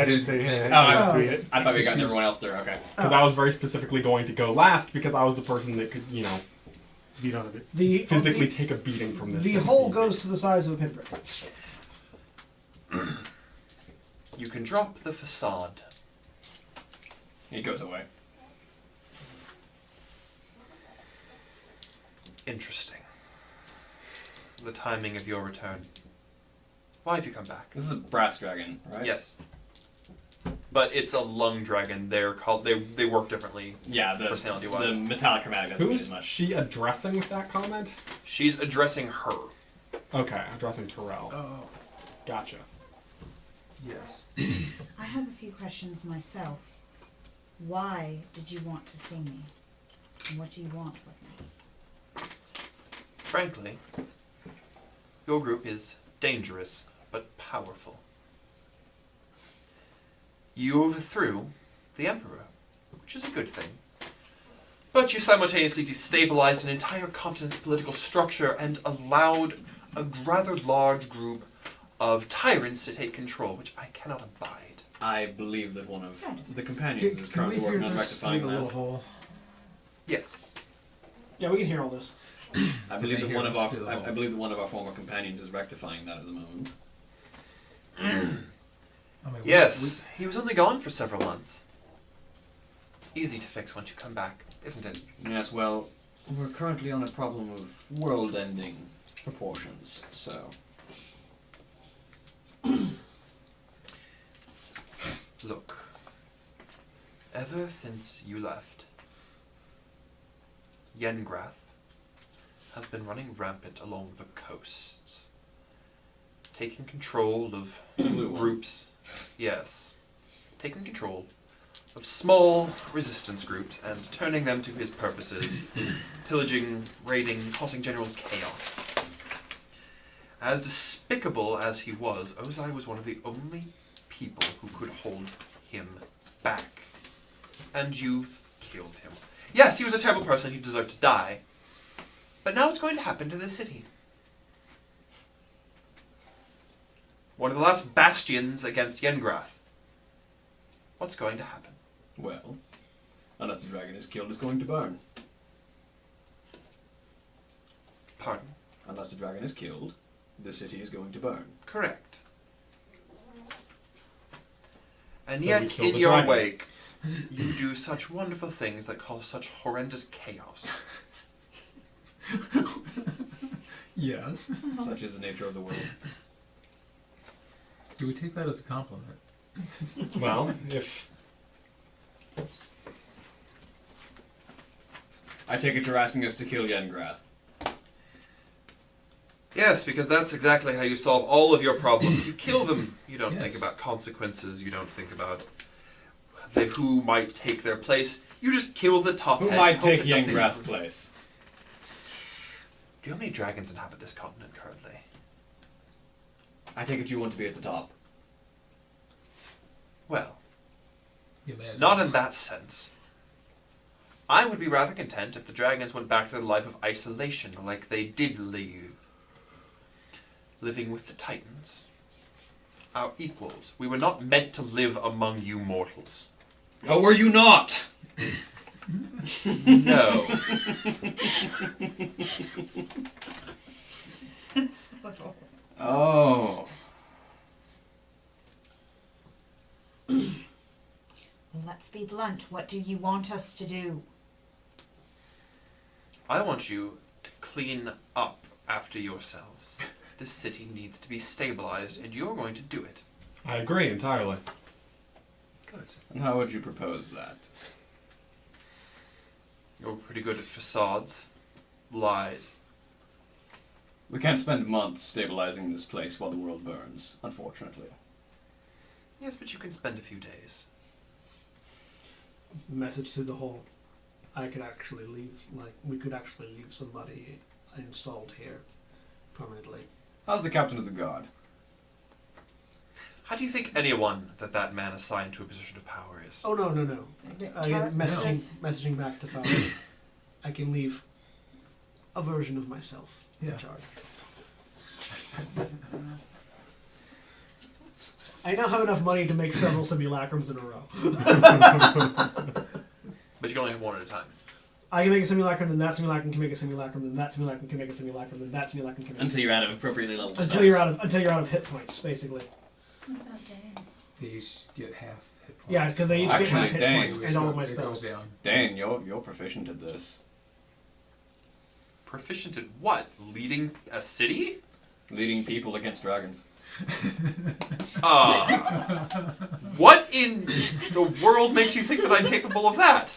didn't say anything. Oh, Agree it. I thought we got everyone else there. Okay. Because I was very specifically going to go last because I was the person that could, Beat on a bit. the physically take a beating from this. The thing. hole goes to the size of a pinprick. You can drop the facade. It goes away. Interesting. The timing of your return. Why have you come back? This is a brass dragon, right? Yes. But it's a lung dragon. They're called. They work differently. Yeah, the Personality-wise. the metallic chromatic doesn't mean as Who's much. she addressing with that comment? She's addressing her. Okay, addressing Terrell. Oh, Gotcha. yes. I have a few questions myself. Why did you want to see me? And what do you want with me? Frankly, your group is dangerous but powerful. You overthrew the Emperor, which is a good thing. But you simultaneously destabilized an entire continent's political structure and allowed a rather large group of tyrants to take control, which I cannot abide. I believe that one of the Can, companions is can we currently hear working on this through rectifying the little that. hole? Yes. Yeah, we can hear all this. I believe they that hear one of us our through the I hole? believe that one of our former companions is rectifying that at the moment. I mean, Yes, he was only gone for several months. Easy to fix once you come back, isn't it? Yes, well, we're currently on a problem of world-ending proportions, so Look, ever since you left, Yengrath has been running rampant along the coasts, taking control of Blue one. groups. Yes, taking control of small resistance groups and turning them to his purposes, pillaging, raiding, causing general chaos. As despicable as he was, Ozai was one of the only people who could hold him back. And you killed him. Yes, he was a terrible person, he deserved to die. But now what's going to happen to this city? One of the last bastions against Yengrath. What's going to happen? well, unless the dragon is killed, it's going to burn. Pardon? Unless the dragon is killed, the city is going to burn. Correct. And So we yet, killed in the your dragon. wake, you do such wonderful things that cause such horrendous chaos. Yes. Such is the nature of the world. Do we take that as a compliment? Well, if I take it you're asking us to kill Yengrath. Yes, because that's exactly how you solve all of your problems. You kill them. You don't Yes. think about consequences. You don't think about who might take their place. You just kill the top Who head, might hope take that nothing- Yengrath's place? Do you know how many dragons inhabit this continent currently? I take it you want to be at the top. Well, You may as not well. in that sense. I would be rather content if the dragons went back to their life of isolation like they did leave. Living with the Titans. Our equals. We were not meant to live among you mortals. Oh, were you not? No. It's little. Oh. Let's be blunt. What do you want us to do? I want you to clean up after yourselves. This city needs to be stabilized, and you're going to do it. I agree entirely. Good. And how would you propose that? You're pretty good at facades, lies. We can't spend months stabilizing this place while the world burns, unfortunately. Yes, but you can spend a few days. Message to the whole. I could actually leave. Like we could actually leave somebody installed here permanently. How's the captain of the guard? How do you think anyone that man assigned to a position of power is? Oh no. Again, Yes. messaging back to Fowler. I can leave a version of myself in charge. I now have enough money to make several simulacrums in a row. But you can only have one at a time. I can make a simulacrum, then that simulacrum can make a simulacrum, then that simulacrum can make a simulacrum, then that simulacrum can make Until you're out of appropriately leveled spells. until you're out of hit points, basically. What about Dan? They each get half hit points. Yeah, because they each get Actually, half hit dang. points and all of my It goes spells. down. Dane, you're proficient at this. Proficient at what? Leading a city? Leading people against dragons. What in the world makes you think that I'm capable of that?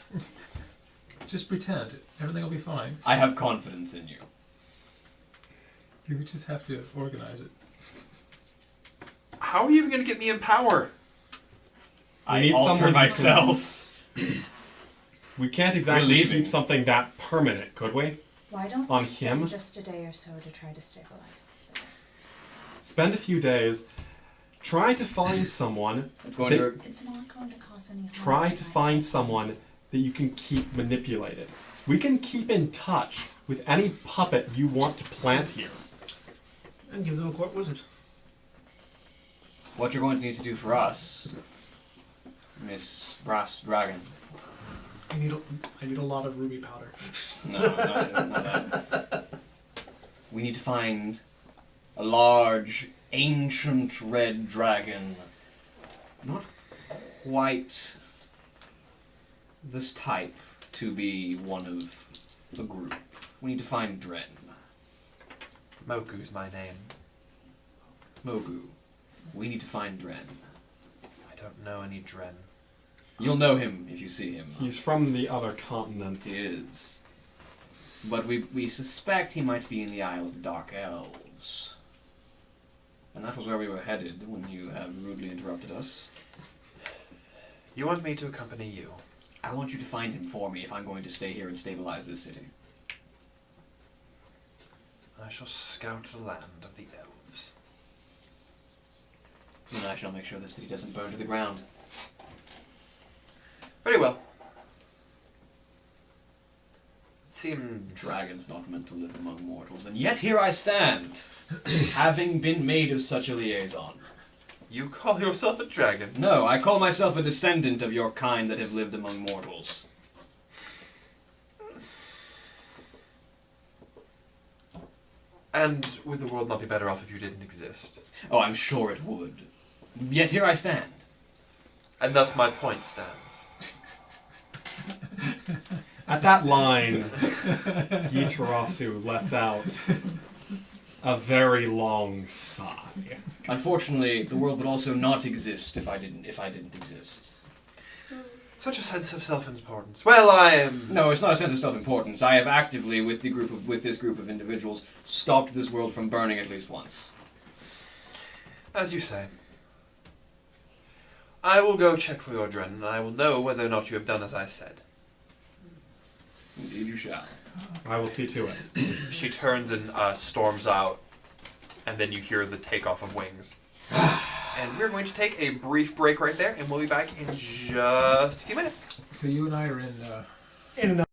Just pretend. Everything will be fine. I have confidence in you. You just have to organize it. How are you even going to get me in power? I need alter someone who can- myself. We can't exactly We're leaving. keep something that permanent, could we? Why don't On we spend him? just a day or so to try to stabilize the city? Spend a few days, try to find someone. It's going They- to. It's not going to cause any harm. Try to find someone that you can keep manipulated. We can keep in touch with any puppet you want to plant here. And give them a court wizard. What you're going to need to do for us, Miss Brass Dragon. I need a lot of ruby powder. No, not that. We need to find a large, ancient red dragon. Not quite this type to be one of the group. We need to find Dren. Moku's my name. Mogu. We need to find Dren. I don't know any Dren. You'll know him if you see him. He's from the other continent. He is. But we suspect he might be in the Isle of the Dark Elves. And that was where we were headed when you have rudely interrupted us. You want me to accompany you? I want you to find him for me if I'm going to stay here and stabilize this city. I shall scout the land of the elves. And I shall make sure this city doesn't burn to the ground. Very well. It seems... Dragons not meant to live among mortals, and yet here I stand, having been made of such a liaison. You call yourself a dragon? No, I call myself a descendant of your kind that have lived among mortals. And would the world not be better off if you didn't exist? Oh, I'm sure it would. Yet here I stand. And thus my point stands. At that line, Yitarasu lets out a very long sigh. Unfortunately, the world would also not exist if I didn't exist. Such a sense of self-importance. Well, I am... No, it's not a sense of self-importance. I have actively, with this group of individuals, stopped this world from burning at least once. As you say. I will go check for your Dren, and I will know whether or not you have done as I said. Indeed you shall. I will see to it. She turns and storms out, and then you hear the takeoff of wings. And we're going to take a brief break right there, and we'll be back in just a few minutes. So you and I are in in another